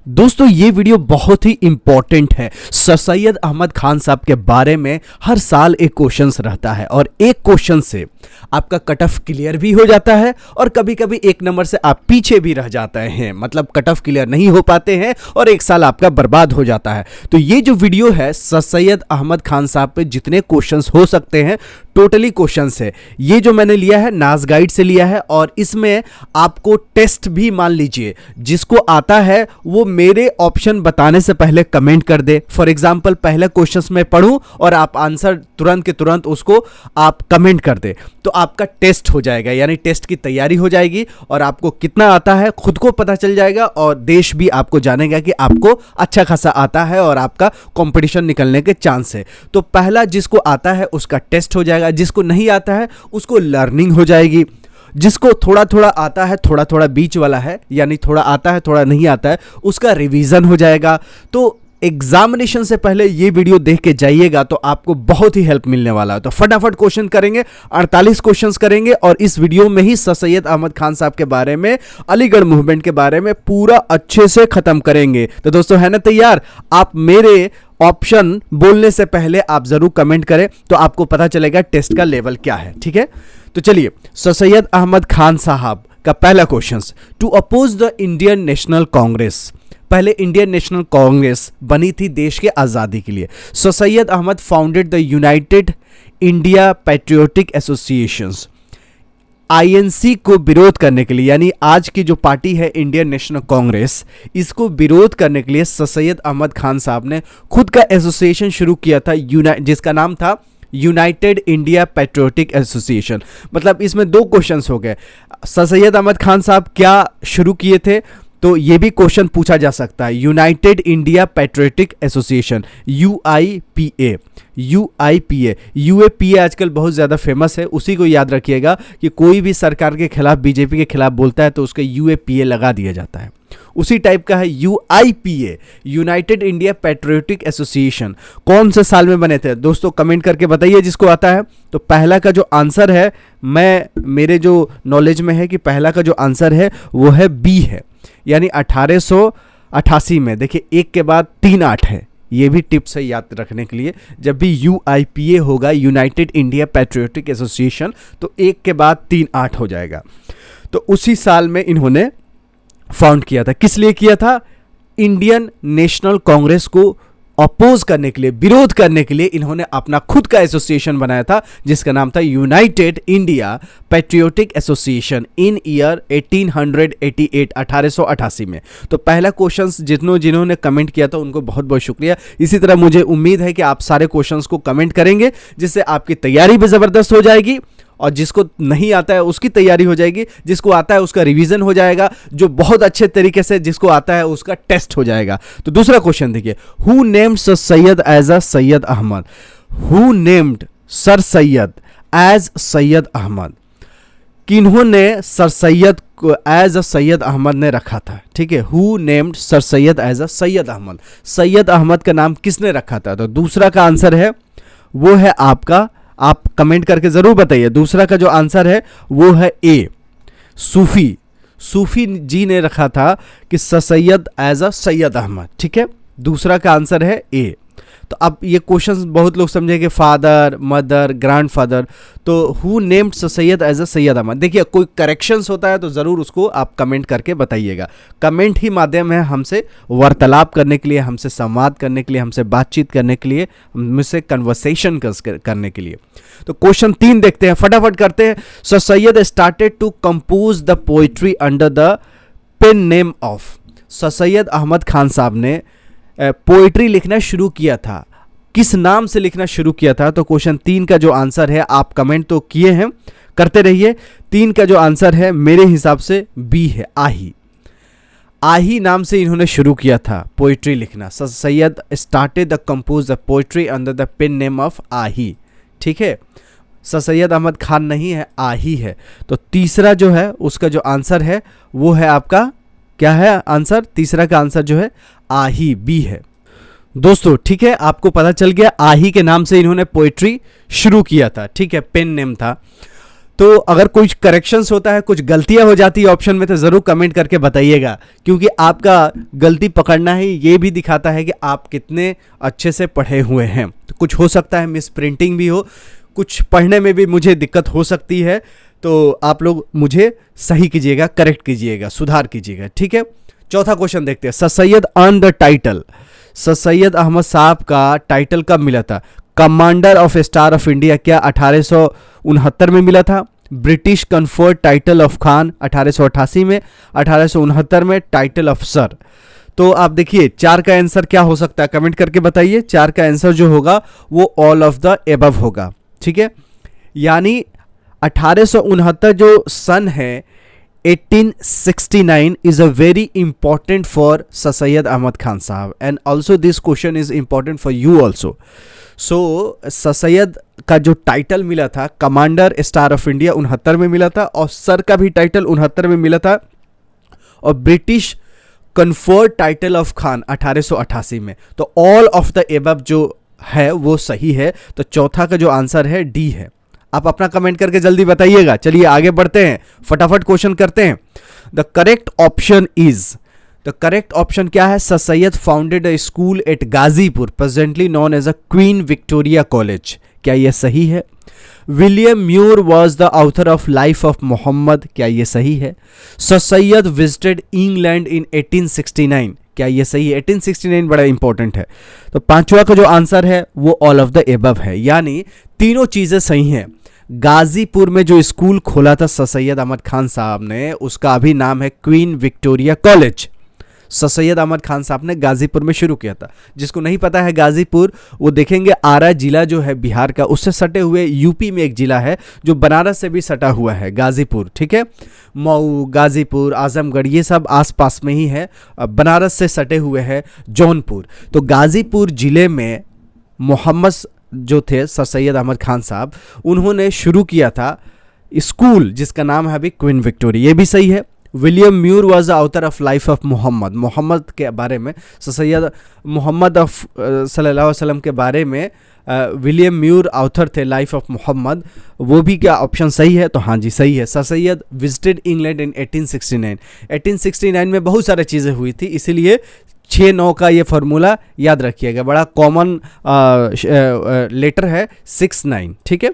दोस्तों ये वीडियो बहुत ही इंपॉर्टेंट है। सर सैयद अहमद खान साहब के बारे में हर साल एक क्वेश्चंस रहता है और एक क्वेश्चन से आपका कट ऑफ क्लियर भी हो जाता है और कभी कभी एक नंबर से आप पीछे भी रह जाते हैं, मतलब कट ऑफ क्लियर नहीं हो पाते हैं और एक साल आपका बर्बाद हो जाता है। तो ये जो वीडियो है सर सैयद अहमद खान साहब पे जितने क्वेश्चंस हो सकते हैं टोटली क्वेश्चंस है। ये जो मैंने लिया है नाज गाइड से लिया है और इसमें आपको टेस्ट भी मान लीजिए जिसको आता है वो मेरे ऑप्शन बताने से पहले कमेंट कर दे। फॉर एग्जांपल पहले क्वेश्चंस में पढ़ूं और आप आंसर तुरंत के तुरंत उसको आप कमेंट कर दे तो आपका टेस्ट हो जाएगा, यानी टेस्ट की तैयारी हो जाएगी और आपको कितना आता है खुद को पता चल जाएगा और देश भी आपको जानेगा कि आपको अच्छा खासा आता है और आपका कंपटीशन निकलने के चांस है। तो पहला जिसको आता है उसका टेस्ट हो जाएगा, जिसको नहीं आता है उसको लर्निंग हो जाएगी, जिसको थोड़ा थोड़ा आता है थोड़ा थोड़ा बीच वाला है यानी थोड़ा आता है थोड़ा नहीं आता है उसका रिवीजन हो जाएगा। तो एग्जामिनेशन से पहले ये वीडियो देख के जाइएगा तो आपको बहुत ही हेल्प मिलने वाला है। तो फटाफट क्वेश्चन करेंगे, 48 क्वेश्चंस करेंगे और इस वीडियो में ही सर सैयद अहमद खान साहब के बारे में, अलीगढ़ मूवमेंट के बारे में पूरा अच्छे से खत्म करेंगे। तो दोस्तों है ना तैयार? आप मेरे ऑप्शन बोलने से पहले आप जरूर कमेंट करें तो आपको पता चलेगा टेस्ट का लेवल क्या है। ठीक है, तो चलिए सर सैयद अहमद खान साहब का पहला question, to oppose the Indian National Congress. पहले इंडियन नेशनल कांग्रेस बनी थी देश के आज़ादी के लिए। Sir Syed Ahmad founded the United India Patriotic Associations. INC को विरोध करने के लिए, यानी आज की जो पार्टी है इंडियन नेशनल कांग्रेस, इसको विरोध करने के लिए सर सैयद अहमद खान साहब ने खुद का एसोसिएशन शुरू किया था जिसका नाम था यूनाइटेड इंडिया पैट्रियोटिक एसोसिएशन। मतलब इसमें दो क्वेश्चंस हो गए, सर सैयद अहमद खान साहब क्या शुरू किए थे, तो ये भी क्वेश्चन पूछा जा सकता है। United India Patriotic Association UIPA, UAPA आजकल बहुत ज़्यादा फेमस है, उसी को याद रखिएगा कि कोई भी सरकार के खिलाफ बीजेपी के खिलाफ बोलता है तो उसका यूएपीए लगा दिया जाता है। उसी टाइप का है यूआईपीए, यूनाइटेड इंडिया पैट्रियोटिक एसोसिएशन। कौन से साल में बने थे दोस्तों कमेंट करके बताइए जिसको आता है। तो पहला का जो आंसर है, मेरे जो नॉलेज में है कि पहला का जो आंसर है वो है बी है, यानी 1888 में। देखिए एक के बाद 3 8 है, ये भी टिप्स है याद रखने के लिए। जब भी यूआईपीए होगा यूनाइटेड इंडिया पैट्रियोटिक एसोसिएशन तो एक के बाद 3 8 हो जाएगा। तो उसी साल में इन्होंने फाउंड किया था। किस लिए किया था? इंडियन नेशनल कांग्रेस को अपोज करने के लिए, विरोध करने के लिए इन्होंने अपना खुद का एसोसिएशन बनाया था जिसका नाम था United India Patriotic association in year 1888, 1888 में। तो पहला क्वेश्चन जिन्होंने कमेंट किया था उनको बहुत बहुत शुक्रिया। इसी तरह मुझे उम्मीद है कि आप सारे क्वेश्चंस को कमेंट करेंगे जिससे आपकी तैयारी भी ज़बरदस्त हो जाएगी और जिसको नहीं आता है उसकी तैयारी हो जाएगी, जिसको आता है उसका रिवीजन हो जाएगा, जो बहुत अच्छे तरीके से जिसको आता है उसका टेस्ट हो जाएगा। तो दूसरा क्वेश्चन देखिए, who named sir Syed as a Syed Ahmad. Who named sir Syed as Syed Ahmad, किन्होंने सर सैयद को एज अ सैयद अहमद ने रखा था। ठीक है, who named sir Syed as a Syed Ahmad, Syed Ahmad का नाम किसने रखा था? तो दूसरा का आंसर है वो है आपका, आप कमेंट करके जरूर बताइए। दूसरा का जो आंसर है वो है ए, सूफी जी ने रखा था कि sir Syed as a Syed Ahmad. ठीक है, दूसरा का आंसर है ए। तो अब ये क्वेश्चन बहुत लोग समझेंगे फादर, मदर, ग्रैंडफादर, तो who named sir Syed as a Syed Ahmad. देखिए कोई करेक्शंस होता है तो ज़रूर उसको आप कमेंट करके बताइएगा। कमेंट ही माध्यम है हमसे वार्तालाप करने के लिए, हमसे संवाद करने के लिए, हमसे बातचीत करने के लिए, मुझसे कन्वर्सेशन करने के लिए। तो क्वेश्चन 3 देखते हैं, फटाफट करते हैं। Sir Syed started to compose the poetry under the pen name of. Sir Syed Ahmad Khan Sahab ने पोइट्री लिखना शुरू किया था, किस नाम से लिखना शुरू किया था? तो क्वेश्चन 3 का जो आंसर है, आप कमेंट तो किए हैं, करते रहिए। 3 का जो आंसर है मेरे हिसाब से बी है, आही। आही नाम से इन्होंने शुरू किया था पोइट्री लिखना। Sir Syed started the compose the poetry under the pen name of Aahi. ठीक है, सर सैयद अहमद खान नहीं है, आही है। तो तीसरा जो है उसका जो आंसर है वो है आपका, क्या है आंसर? तीसरा का आंसर जो है आही, बी है दोस्तों। ठीक है, आपको पता चल गया आही के नाम से इन्होंने पोइट्री शुरू किया था। ठीक है, पेन नेम था। तो अगर कुछ करेक्शंस होता है, कुछ गलतियां हो जाती है ऑप्शन में, तो ज़रूर कमेंट करके बताइएगा, क्योंकि आपका गलती पकड़ना ही ये भी दिखाता है कि आप कितने अच्छे से पढ़े हुए हैं। तो कुछ हो सकता है मिस प्रिंटिंग भी हो, कुछ पढ़ने में भी मुझे दिक्कत हो सकती है, तो आप लोग मुझे सही कीजिएगा, करेक्ट कीजिएगा, सुधार कीजिएगा, ठीक है। चौथा क्वेश्चन देखते हैं। Sir Syed earn the title, sir Syed Ahmad Sahab का टाइटल कब मिला था? Commander of star of India क्या 1869 में मिला था? British conferred title of Khan 1888 में, 1869 में टाइटल ऑफ सर। तो आप देखिए 4 का आंसर क्या हो सकता है, कमेंट करके बताइए। 4 का आंसर जो होगा वो ऑल ऑफ द एबव होगा, ठीक है। यानी 1869 जो सन है 1869 is a very important for Sir Syed Ahmad Khan Sahab, and also this question is important for you also. So Sir Syed का जो टाइटल मिला था कमांडर स्टार ऑफ इंडिया 69 में मिला था, और सर का भी टाइटल 69 में मिला था, और British conferred title of Khan 1888 में। तो ऑल ऑफ द एबव जो है वो सही है। तो चौथा का जो आंसर है डी है। आप अपना कमेंट करके जल्दी बताइएगा। चलिए आगे बढ़ते हैं, फटाफट क्वेश्चन करते हैं। The correct option is, the correct option क्या है? Sir Syed founded a school at Ghazipur presently known as a Queen Victoria college, क्या यह सही है? William Muir was the author of life of Muhammad, क्या यह सही है? Sir Syed visited England in 1869, क्या ये सही है? 1869 बड़ा इंपॉर्टेंट है। तो पांचवा का जो आंसर है वो ऑल ऑफ द एबव है, यानी तीनों चीजें सही हैं। गाजीपुर में जो स्कूल खोला था सर सैयद अहमद खान साहब ने, उसका अभी नाम है Queen Victoria college. Sir Syed Ahmad Khan Sahab ने गाजीपुर में शुरू किया था। जिसको नहीं पता है गाजीपुर, वो देखेंगे आरा जिला जो है बिहार का, उससे सटे हुए यूपी में एक जिला है जो बनारस से भी सटा हुआ है, गाजीपुर, ठीक है। मऊ, गाजीपुर, आजमगढ़ ये सब आसपास में ही है। बनारस से सटे हुए है जौनपुर। तो गाजीपुर जिले में मोहम्मद जो थे सर सैयद अहमद खान साहब, उन्होंने शुरू किया था स्कूल जिसका नाम है अभी क्वीन विक्टोरिया, ये भी सही है। William Muir was the author of life of Muhammad, Muhammad के बारे में सर सैयद मोहम्मद ऑफ सल्लल्लाहु अलैहि वसल्लम के बारे में विलियम म्यूर ऑथर थे लाइफ ऑफ मोहम्मद, वो भी क्या ऑप्शन सही है? तो हाँ जी सही है। Sir Syed visited England in 1869, 1869 में बहुत सारी चीज़ें हुई थी, इसीलिए 6-9 का ये फार्मूला याद रखिएगा। बड़ा कॉमन लेटर है 6-9, ठीक है।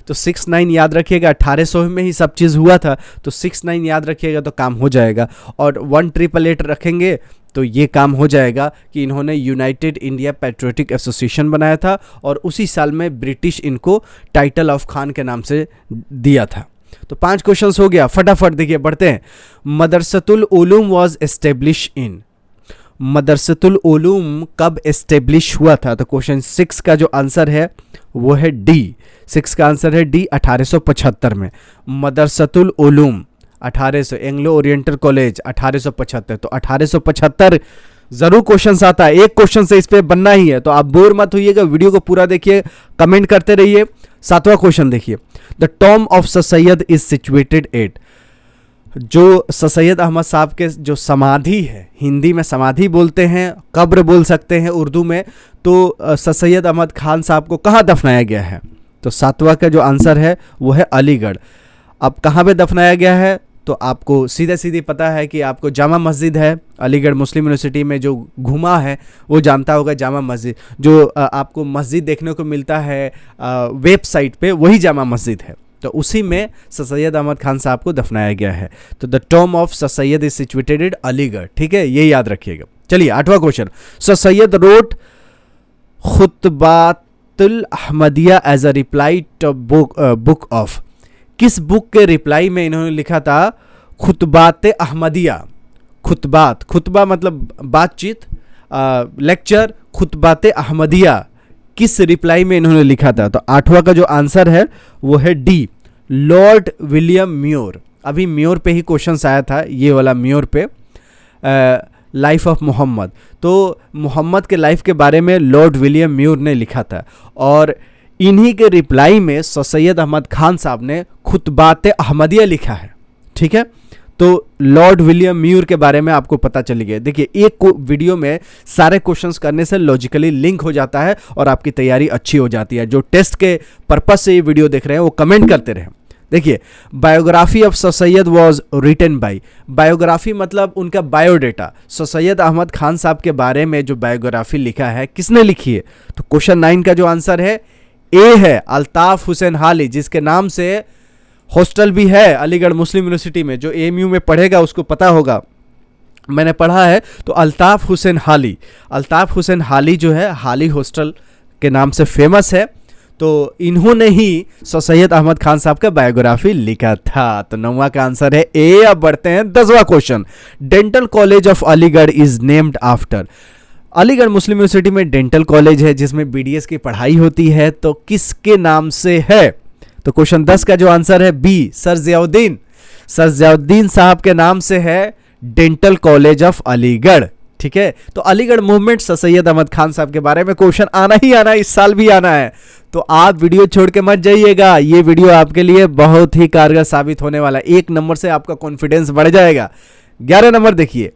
तो 6-9 याद रखिएगा। 1800 में ही सब चीज़ हुआ था, तो 6-9 याद रखिएगा तो काम हो जाएगा। और 1888 रखेंगे तो ये काम हो जाएगा कि इन्होंने यूनाइटेड इंडिया पैट्रियोटिक एसोसिएशन बनाया था, और उसी साल में ब्रिटिश इनको टाइटल ऑफ खान के नाम से दिया था। तो 5 क्वेश्चंस हो गया। फटाफट देखिए बढ़ते हैं। Madrasatul Uloom was establish in, Madrasatul Uloom कब एस्टेब्लिश हुआ था? तो क्वेश्चन 6 का जो आंसर है वो है डी। 6 का आंसर है डी, 1875 में। मदरसतुल उलूम 1800, एंग्लो ओरिएंटल कॉलेज 1875। तो 1875 जरूर क्वेश्चन आता है, एक क्वेश्चन से इस पे बनना ही है। तो आप बोर मत होइएगा, वीडियो को पूरा देखिए, कमेंट करते रहिए। 7वां क्वेश्चन देखिए। The tomb of sir Syed is situated at, जो सर सैयद अहमद साहब के जो समाधि है, हिंदी में समाधि बोलते हैं, कब्र बोल सकते हैं उर्दू में, तो सर सैयद अहमद खान साहब को कहाँ दफनाया गया है? तो 7वां का जो आंसर है वो है अलीगढ़। अब कहाँ पे दफनाया गया है? तो आपको सीधे सीधे पता है कि आपको जामा मस्जिद है अलीगढ़ मुस्लिम यूनिवर्सिटी में, जो घुमा है वो जानता होगा जामा मस्जिद, जो आपको मस्जिद देखने को मिलता है वेबसाइट पे, वही जामा मस्जिद है। तो उसी में सर सैयद अहमद खान साहब को दफनाया गया है। तो the tomb of sir Syed is situated Aligarh, ठीक है, ये याद रखिएगा। चलिए 8वां question. Sir Syed wrote Khutbatul Ahmadiya as a reply to book of, किस बुक के रिप्लाई में इन्होंने लिखा था खुतबात अहमदिया? खुतबात, खुतबा मतलब बातचीत, लेक्चर, खुतबात अहमदिया किस रिप्लाई में इन्होंने लिखा था? तो 8वां का जो आंसर है वो है डी, लॉर्ड विलियम म्यूर। अभी म्यूर पे ही क्वेश्चन आया था, ये वाला म्यूर पे, लाइफ ऑफ मोहम्मद। तो मोहम्मद के लाइफ के बारे में लॉर्ड विलियम म्यूर ने लिखा था, और इन्हीं के रिप्लाई में सर सैयद अहमद खान साहब ने खुतबात अहमदिया लिखा है, ठीक है। तो लॉर्ड विलियम म्यूर के बारे में आपको पता चल गया। देखिए एक वीडियो में सारे क्वेश्चंस करने से लॉजिकली लिंक हो जाता है और आपकी तैयारी अच्छी हो जाती है। जो टेस्ट के पर्पस से ये वीडियो देख रहे हैं वो कमेंट करते रहें। देखिए, biography of sir Syed was written by, biography मतलब उनका बायोडेटा, सर सैयद अहमद खान साहब के बारे में जो बायोग्राफी लिखा है किसने लिखी है? तो क्वेश्चन 9 का जो आंसर है ए है, अल्ताफ हुसैन हाली, जिसके नाम से हॉस्टल भी है अलीगढ़ मुस्लिम यूनिवर्सिटी में। जो एएमयू में पढ़ेगा उसको पता होगा, मैंने पढ़ा है। तो अल्ताफ हुसैन हाली, अल्ताफ हुसैन हाली जो है हाली हॉस्टल के नाम से फेमस है। तो इन्होंने ही सर सैयद अहमद खान साहब का बायोग्राफी लिखा था। तो 9वां का आंसर है ए। अब बढ़ते हैं 10वां question. Dental college of Aligarh is named after, Aligarh Muslim university में डेंटल कॉलेज है जिसमें बीडीएस की पढ़ाई होती है, तो किसके नाम से है? तो क्वेश्चन 10 का जो आंसर है B, sir Ziauddin, sir Ziauddin Sahab के नाम से है डेंटल कॉलेज ऑफ अलीगढ़। ठीक है, तो अलीगढ़ मूवमेंट, सर सैयद अहमद खान साहब के बारे में क्वेश्चन आना ही आना, इस साल भी आना है। तो आप वीडियो छोड़ के मत जाइएगा, ये वीडियो आपके लिए बहुत ही कारगर साबित होने वाला है। 1 नंबर से आपका कॉन्फिडेंस बढ़ जाएगा। 11 नंबर देखिए,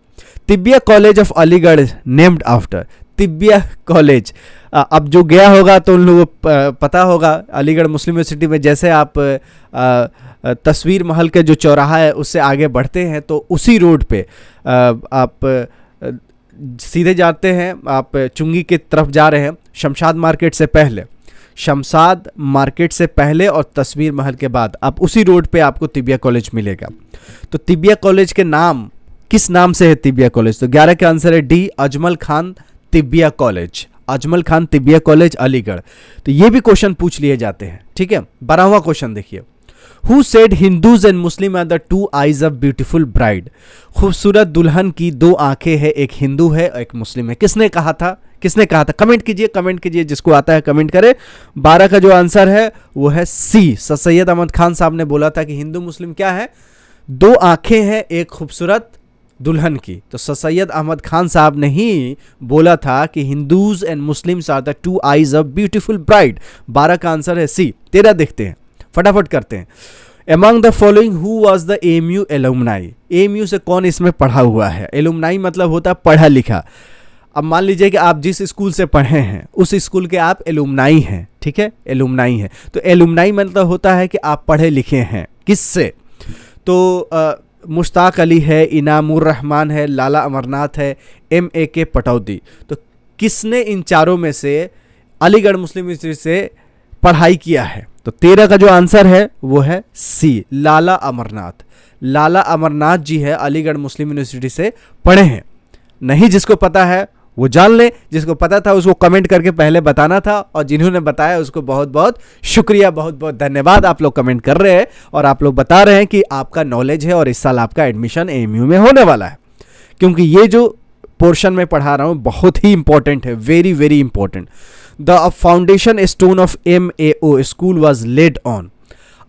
Tibbia college of Aligarh named after, Tibbia college. अब जो गया होगा तो उन लोगों को पता होगा, अलीगढ़ मुस्लिम यूनिवर्सिटी में जैसे आप तस्वीर महल के जो चौराहा है उससे आगे बढ़ते हैं तो उसी रोड पे आप सीधे जाते हैं, आप चुंगी की तरफ जा रहे हैं, शमशाद मार्केट से पहले, शमशाद मार्केट से पहले और तस्वीर महल के बाद आप उसी रोड पे आपको तिब्बिया कॉलेज मिलेगा। तो तिब्बिया कॉलेज के नाम, किस नाम से है तिब्बिया कॉलेज? तो 11 का आंसर है D, Ajmal Khan Tibbia college, Ajmal Khan Tibbia college Aligarh. तो ये भी क्वेश्चन पूछ लिए जाते हैं। ठीक है, 12वां क्वेश्चन देखिए, who said Hindus and Muslim are the two eyes of beautiful bride, खूबसूरत दुल्हन की 2 आंखें हैं, एक हिंदू है एक मुस्लिम है। किसने कहा था? किसने कहा था? कमेंट कीजिए, कमेंट कीजिए, जिसको आता है कमेंट करे। 12 का जो आंसर है वो है सी, सर सैयद अहमद खान साहब ने बोला था कि हिंदू मुस्लिम क्या है, 2 आंखें हैं एक खूबसूरत दुल्हन की। तो सर सैयद अहमद खान साहब ने ही बोला था कि Hindus and Muslims are the 2 eyes of beautiful bride. 12 का आंसर है सी। 13 देखते हैं, फटाफट करते हैं। Among the following who was the AMU alumni, AMU से कौन इसमें पढ़ा हुआ है? एलुमनाई मतलब होता है पढ़ा लिखा। अब मान लीजिए कि आप जिस स्कूल से पढ़े हैं उस स्कूल के आप एलुमनाई हैं। ठीक है, एलुमनाई है। तो एलुमनाई मतलब होता है कि आप पढ़े लिखे हैं। किससे? तो मुश्ताक अली है, इनामुर रहमान है, लाला अमरनाथ है, MAK पटौदी। तो किसने इन चारों में से अलीगढ़ मुस्लिम यूनिवर्सिटी से पढ़ाई किया है? तो 13 का जो आंसर है वो है सी, लाला अमरनाथ। लाला अमरनाथ जी है अलीगढ़ मुस्लिम यूनिवर्सिटी से पढ़े हैं। नहीं जिसको पता है वो जान ले, जिसको पता था उसको कमेंट करके पहले बताना था, और जिन्होंने बताया उसको बहुत बहुत शुक्रिया, बहुत बहुत धन्यवाद। आप लोग कमेंट कर रहे हैं और आप लोग बता रहे हैं कि आपका नॉलेज है और इस साल आपका एडमिशन AMU में होने वाला है, क्योंकि ये जो पोर्शन में पढ़ा रहा हूँ बहुत ही इंपॉर्टेंट है, very very important. The foundation stone of MAO school was laid on.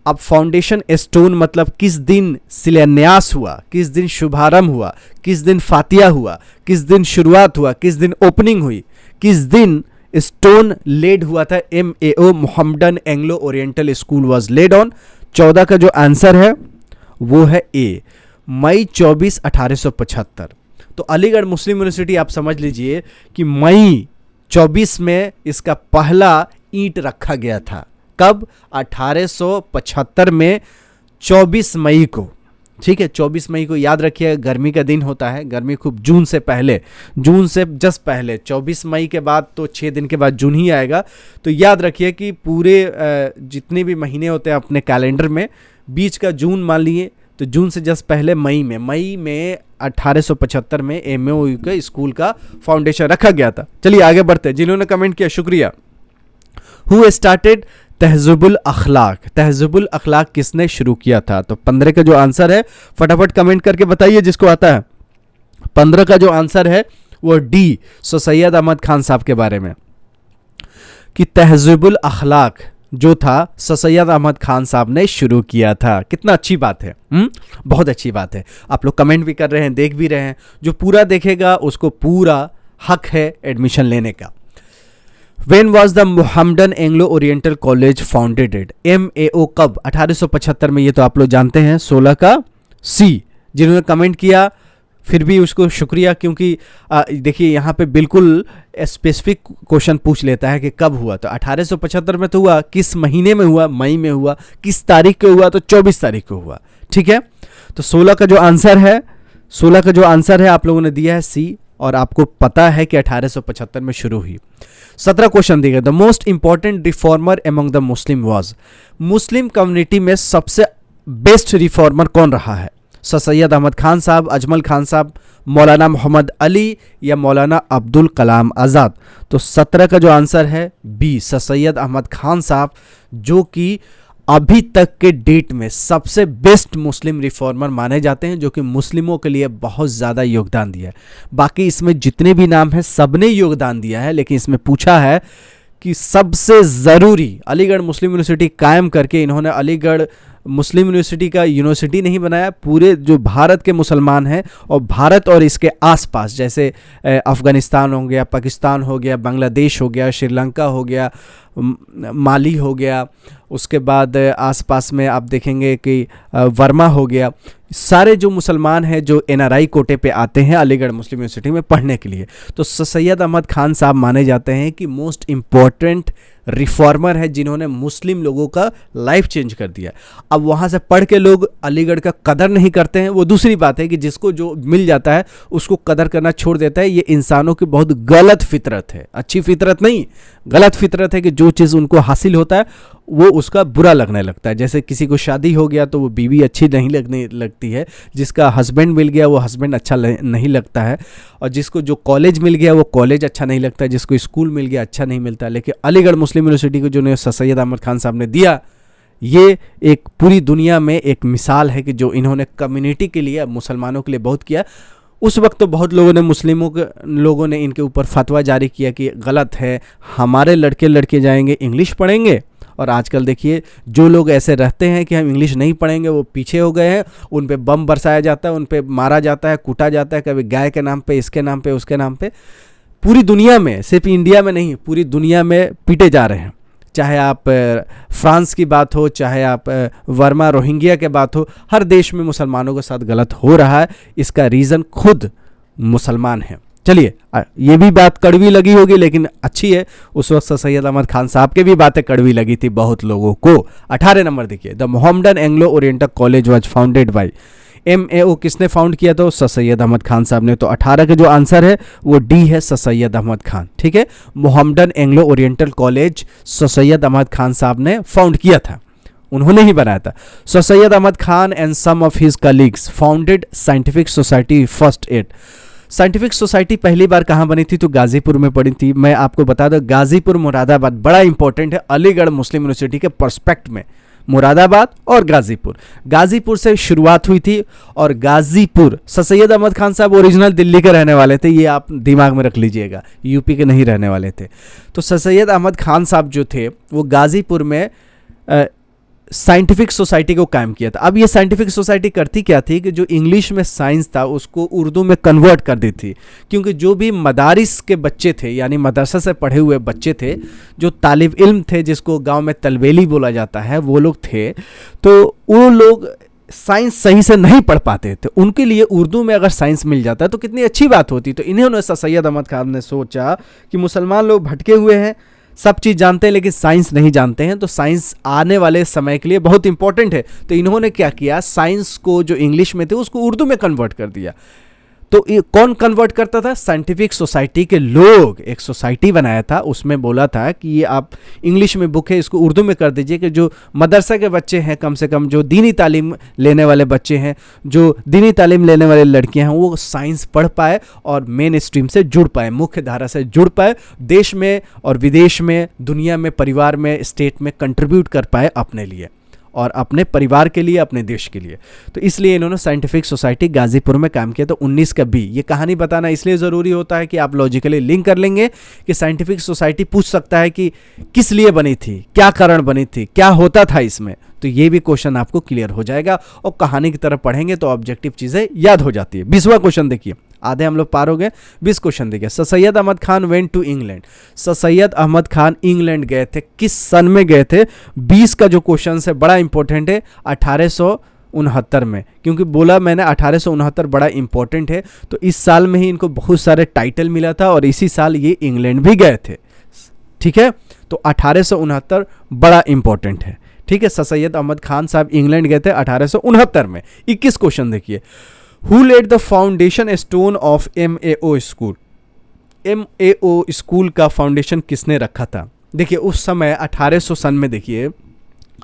अब फाउंडेशन स्टोन मतलब किस दिन शिलान्यास हुआ, किस दिन शुभारंभ हुआ, किस दिन फातिया हुआ, किस दिन शुरुआत हुआ, किस दिन ओपनिंग हुई, किस दिन स्टोन लेड हुआ था। MAO Mohammedan Anglo oriental school was laid on. 14 का जो आंसर है वो है ए, मई 24, 1875। तो अलीगढ़ मुस्लिम यूनिवर्सिटी आप समझ लीजिए कि मई 24 में इसका पहला ईंट रखा गया था। कब? 1875 में 24 मई को। ठीक है, 24 मई को याद रखिए, गर्मी का दिन होता है, गर्मी खूब जून से पहले, जून से जस्ट पहले 24 मई के बाद तो 6 दिन के बाद जून ही आएगा। तो याद रखिए कि पूरे जितने भी महीने होते हैं अपने कैलेंडर में, बीच का जून मान लिए, तो जून से जस्ट पहले मई में 1875 में MAO के स्कूल का फाउंडेशन रखा गया था। चलिए आगे बढ़ते हैं। जिन्होंने कमेंट किया शुक्रिया। हु स्टार्टेड तहज़ुबुल अखलाक, तहज़ुबुल अखलाक किसने शुरू किया था? तो 15 का जो आंसर है फटाफट कमेंट करके बताइए जिसको आता है। 15 का जो आंसर है वो डी, सर सैयद अहमद खान साहब के बारे में, कि तहज़ुबुल अखलाक जो था सर सैयद अहमद खान साहब ने शुरू किया था। कितना अच्छी बात है, बहुत अच्छी बात है। आप लोग कमेंट भी कर रहे हैं, देख भी रहे हैं। जो पूरा देखेगा उसको पूरा हक है एडमिशन लेने का। When was the Mohammedan Anglo Oriental college founded? MAO कब? 1875 में। ये तो आप लोग जानते हैं। 16 का सी। जिन्होंने कमेंट किया फिर भी उसको शुक्रिया, क्योंकि देखिए यहाँ पे बिल्कुल स्पेसिफिक क्वेश्चन पूछ लेता है कि कब हुआ। तो 1875 में तो हुआ, किस महीने में हुआ, मई में हुआ, किस तारीख को हुआ, तो 24 तारीख को हुआ। ठीक है, तो 16 का जो आंसर है आप लोगों ने दिया है सी, और आपको पता है कि 1875 में शुरू हुई। 17 क्वेश्चन दिए गए, the most important reformer among the Muslim was, Muslim community में सबसे बेस्ट रिफॉर्मर कौन रहा है? सर सैयद अहमद खान साहब, अजमल खान साहब, मौलाना मोहम्मद अली या मौलाना अब्दुल कलाम आज़ाद? तो 17 का जो आंसर है बी, सर सैयद अहमद खान साहब, जो कि अभी तक के डेट में सबसे बेस्ट मुस्लिम रिफॉर्मर माने जाते हैं, जो कि मुस्लिमों के लिए बहुत ज़्यादा योगदान दिया है। बाकी इसमें जितने भी नाम हैं सबने योगदान दिया है, लेकिन इसमें पूछा है कि सबसे ज़रूरी, अलीगढ़ मुस्लिम यूनिवर्सिटी कायम करके इन्होंने अलीगढ़ मुस्लिम यूनिवर्सिटी का यूनिवर्सिटी नहीं बनाया, पूरे जो भारत के मुसलमान हैं और भारत और इसके आसपास, जैसे अफ़गानिस्तान हो गया, पाकिस्तान हो गया, बांग्लादेश हो गया, श्रीलंका हो गया, माली हो गया, उसके बाद आसपास में आप देखेंगे कि वर्मा हो गया, सारे जो मुसलमान हैं जो NRI कोटे पे आते हैं अलीगढ़ मुस्लिम यूनिवर्सिटी में पढ़ने के लिए, तो सैयद अहमद खान साहब माने जाते हैं कि मोस्ट इम्पॉर्टेंट रिफॉर्मर है, जिन्होंने मुस्लिम लोगों का लाइफ चेंज कर दिया। अब वहाँ से पढ़ के लोग अलीगढ़ का कदर नहीं करते हैं, वो दूसरी बात है कि जिसको जो मिल जाता है उसको कदर करना छोड़ देता है। ये इंसानों की बहुत गलत फितरत है, अच्छी फितरत नहीं, गलत फितरत है कि जो चीज़ उनको हासिल होता है वो उसका बुरा लगने लगता है। जैसे किसी को शादी हो गया तो वो बीवी अच्छी नहीं लगने लगती है, जिसका हस्बैंड मिल गया वो हस्बैंड अच्छा नहीं लगता है, और जिसको जो कॉलेज मिल गया वो कॉलेज अच्छा नहीं लगता है, जिसको स्कूल मिल गया अच्छा नहीं मिलता। लेकिन अलीगढ़ मुस्लिम यूनिवर्सिटी को जो सैयद अहमद खान साहब ने दिया, ये एक पूरी दुनिया में एक मिसाल है कि जो इन्होंने कम्युनिटी के लिए, मुसलमानों के लिए बहुत किया। उस वक्त तो बहुत लोगों ने, लोगों ने इनके ऊपर फतवा जारी किया कि गलत है, हमारे लड़के जाएंगे इंग्लिश पढ़ेंगे, और आजकल देखिए जो लोग ऐसे रहते हैं कि हम इंग्लिश नहीं पढ़ेंगे वो पीछे हो गए हैं, उन पे बम बरसाया जाता है, उन पे मारा जाता है, कूटा जाता है, कभी गाय के नाम पे, इसके नाम पे, उसके नाम पे। पूरी दुनिया में, सिर्फ इंडिया में नहीं, पूरी दुनिया में पीटे जा रहे हैं। चाहे आप फ्रांस की बात हो, चाहे आप वर्मा रोहिंग्या के बात हो, हर देश में मुसलमानों के साथ गलत हो रहा है। इसका रीज़न खुद मुसलमान हैं। चलिए, ये भी बात कड़वी लगी होगी लेकिन अच्छी है। उस वक्त सैयद अहमद खान साहब के भी बातें कड़वी लगी थी बहुत लोगों को। 18 नंबर देखिए, the Mohammedan Anglo Oriental college was founded by, MAO किसने फाउंड किया? तो सैयद अहमद खान साहब ने। तो 18 का जो आंसर है वो डी है, सैयद अहमद खान। ठीक है, Mohammedan Anglo Oriental college Syed Ahmad Khan Sahab ने फाउंड किया था, उन्होंने ही बनाया था। Syed Ahmad Khan and some of his colleagues founded scientific society first at. Scientific society पहली बार कहाँ बनी थी? तो गाजीपुर में पड़ी थी। मैं आपको बता दूं, गाजीपुर मुरादाबाद बड़ा इंपॉर्टेंट है अलीगढ़ मुस्लिम यूनिवर्सिटी के पर्सपेक्ट में। मुरादाबाद और गाजीपुर से शुरुआत हुई थी, और गाजीपुर, सैयद अहमद खान साहब ओरिजिनल दिल्ली के रहने वाले थे, ये आप दिमाग में रख लीजिएगा, यूपी के नहीं रहने वाले थे। तो सैयद अहमद खान साहब जो थे वो गाजीपुर में साइंटिफिक सोसाइटी को कायम किया था। अब ये साइंटिफिक सोसाइटी करती क्या थी कि जो इंग्लिश में साइंस था उसको उर्दू में कन्वर्ट कर दी थी, क्योंकि जो भी मदारिस के बच्चे थे, यानी मदरसा से पढ़े हुए बच्चे थे, जो तालिब इल्म थे, जिसको गांव में तलबेली बोला जाता है, वो लोग थे, तो वो लोग साइंस सही से नहीं पढ़ पाते थे। उनके लिए उर्दू में अगर साइंस मिल जाता है तो कितनी अच्छी बात होती। तो इन्होंने सैयद अहमद खान ने सोचा कि मुसलमान लोग भटके हुए हैं, सब चीज़ जानते हैं लेकिन साइंस नहीं जानते हैं, तो साइंस आने वाले समय के लिए बहुत इंपॉर्टेंट है। तो इन्होंने क्या किया, साइंस को जो इंग्लिश में थे उसको उर्दू में कन्वर्ट कर दिया। तो कौन कन्वर्ट करता था? साइंटिफिक सोसाइटी के लोग। एक सोसाइटी बनाया था, उसमें बोला था कि ये आप इंग्लिश में बुक है, इसको उर्दू में कर दीजिए, कि जो मदरसा के बच्चे हैं, कम से कम जो दीनी तालीम लेने वाले बच्चे हैं, जो दीनी तालीम लेने वाले लड़कियां हैं, वो साइंस पढ़ पाए और मेन स्ट्रीम से जुड़ पाए, मुख्य धारा से जुड़ पाए, देश में और विदेश में, दुनिया में, परिवार में, स्टेट में कंट्रीब्यूट कर पाए अपने लिए और अपने परिवार के लिए, अपने देश के लिए। तो इसलिए इन्होंने साइंटिफिक सोसाइटी गाजीपुर में काम किया। तो 19 का बी। ये कहानी बताना इसलिए ज़रूरी होता है कि आप लॉजिकली लिंक कर लेंगे कि साइंटिफिक सोसाइटी पूछ सकता है कि किस लिए बनी थी, क्या कारण बनी थी, क्या होता था इसमें। तो ये भी क्वेश्चन आपको क्लियर हो जाएगा, और कहानी की तरफ पढ़ेंगे तो ऑब्जेक्टिव चीज़ें याद हो जाती है। 20वां क्वेश्चन देखिए, आधे हम लोग पार हो गए। 20 क्वेश्चन देखिए, Syed Ahmad Khan went to England. Syed Ahmad Khan England गए थे, किस सन में गए थे? 20 का जो क्वेश्चन है बड़ा इंपॉर्टेंट है, 1800 1869 में, क्योंकि बोला मैंने 1869 बड़ा इंपॉर्टेंट है, तो इस साल में ही इनको बहुत सारे टाइटल मिला था और इसी साल ये इंग्लैंड भी गए थे। ठीक है, तो 1869 बड़ा इंपॉर्टेंट है। ठीक है, सर सैयद अहमद खान साहब इंग्लैंड गए थे 1869 में। 21 क्वेश्चन देखिए, who laid the foundation stone of MAO school. MAO school का फाउंडेशन किसने रखा था? देखिए उस समय 1800 सन में देखिए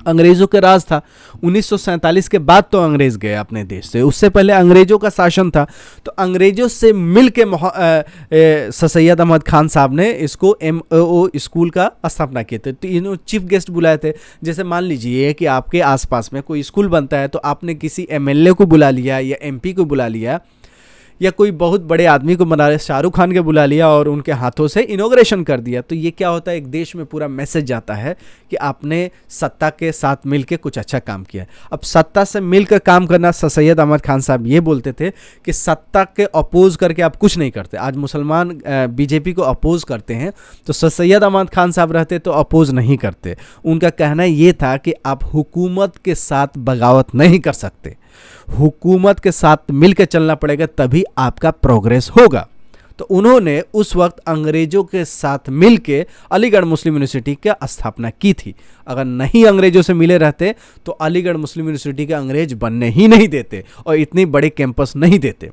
अंग्रेजों का राज था। 1947 के बाद तो अंग्रेज गए अपने देश से, उससे पहले अंग्रेजों का शासन था। तो अंग्रेजों से मिल के सर सैयद अहमद खान साहब ने इसको MAO स्कूल का स्थापना किए थे। तो इन्होंने चीफ गेस्ट बुलाए थे। जैसे मान लीजिए कि आपके आसपास में कोई स्कूल बनता है, तो आपने किसी MLA को बुला लिया या MP को बुला लिया या कोई बहुत बड़े आदमी को बना, शाहरुख खान के बुला लिया और उनके हाथों से इनॉग्रेशन कर दिया। तो ये क्या होता है, एक देश में पूरा मैसेज जाता है कि आपने सत्ता के साथ मिलकर कुछ अच्छा काम किया। अब सत्ता से मिलकर काम करना, सर सैयद अहमद खान साहब ये बोलते थे कि सत्ता के अपोज करके आप कुछ नहीं करते। आज मुसलमान BJP को अपोज करते हैं, तो सर सैयद अहमद खान साहब रहते तो अपोज नहीं करते। उनका कहना ये था कि आप हुकूमत के साथ बगावत नहीं कर सकते, हुकूमत के साथ मिलकर चलना पड़ेगा, तभी आपका प्रोग्रेस होगा। तो उन्होंने उस वक्त अंग्रेजों के साथ मिलकर अलीगढ़ मुस्लिम यूनिवर्सिटी की स्थापना की थी। अगर नहीं अंग्रेजों से मिले रहते तो अलीगढ़ मुस्लिम यूनिवर्सिटी के अंग्रेज बनने ही नहीं देते और इतनी बड़ी कैंपस नहीं देते।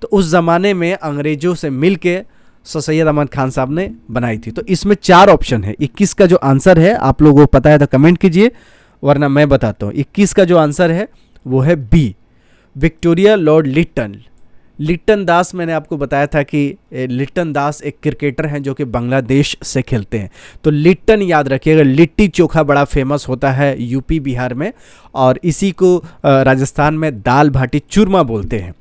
तो उस ज़माने में अंग्रेजों से मिलकर सर सैयद अहमद खान साहब ने बनाई थी। तो इसमें 4 ऑप्शन है। 21 का जो आंसर है, आप लोगों को पता है तो कमेंट कीजिए, वरना मैं बताता हूँ। 21 का जो आंसर है वो है B, Victoria Lord Lytton. Liton Das, मैंने आपको बताया था कि लिट्टन दास एक क्रिकेटर हैं जो कि बांग्लादेश से खेलते हैं। तो लिट्टन याद रखिएगा। लिट्टी चोखा बड़ा फेमस होता है यूपी बिहार में, और इसी को राजस्थान में दाल भाटी चूरमा बोलते हैं।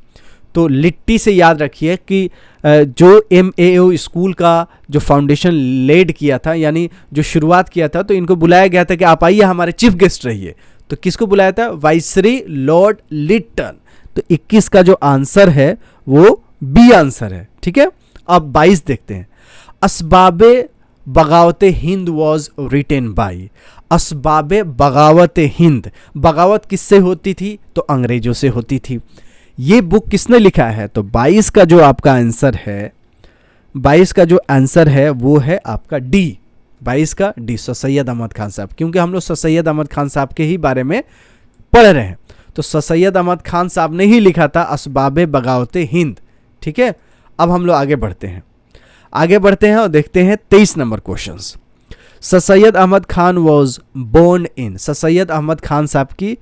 तो लिट्टी से याद रखिए कि जो MAO स्कूल का जो फाउंडेशन लेड किया था, यानी जो शुरुआत किया था, तो इनको बुलाया गया था कि आप आइए हमारे चीफ गेस्ट रहिए। तो किसको बुलाया था? वाइसरी लॉर्ड लिट्टन। तो 21 का जो आंसर है वो बी आंसर है। ठीक है, अब 22 देखते हैं। Asbabe Baghawate Hind was written by. Asbabe Baghawate Hind, बगावत किससे होती थी? तो अंग्रेजों से होती थी। ये बुक किसने लिखा है? तो 22 का जो आपका आंसर है, 22 का जो आंसर है वो है आपका डी, 22 का डी, सर सैयद अहमद खान साहब। क्योंकि हम लोग सर सैयद अहमद खान साहब के ही बारे में पढ़ रहे हैं, तो सर सैयद अहमद खान साहब ने ही लिखा था असबाबे बगावते हिंद। ठीक है, अब हम लोग आगे बढ़ते हैं और देखते हैं 23 number questions. Sir Syed Ahmad Khan was born in. Sir Syed Ahmad Khan Sahab की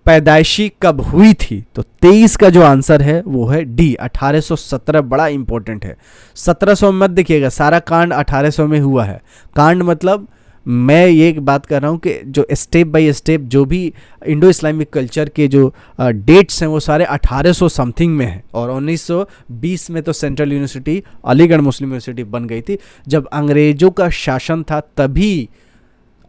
पैदाइशी कब हुई थी? तो 23 का जो आंसर है वो है डी, 1817। बड़ा इंपॉर्टेंट है। 1700 मत देखिएगा, सारा कांड 1800 में हुआ है। कांड मतलब मैं ये बात कर रहा हूँ कि जो स्टेप बाय स्टेप जो भी इंडो इस्लामिक कल्चर के जो डेट्स हैं वो सारे 1800 समथिंग में हैं। और 1920 में तो central university Aligarh Muslim university बन गई थी। जब अंग्रेजों का शासन था तभी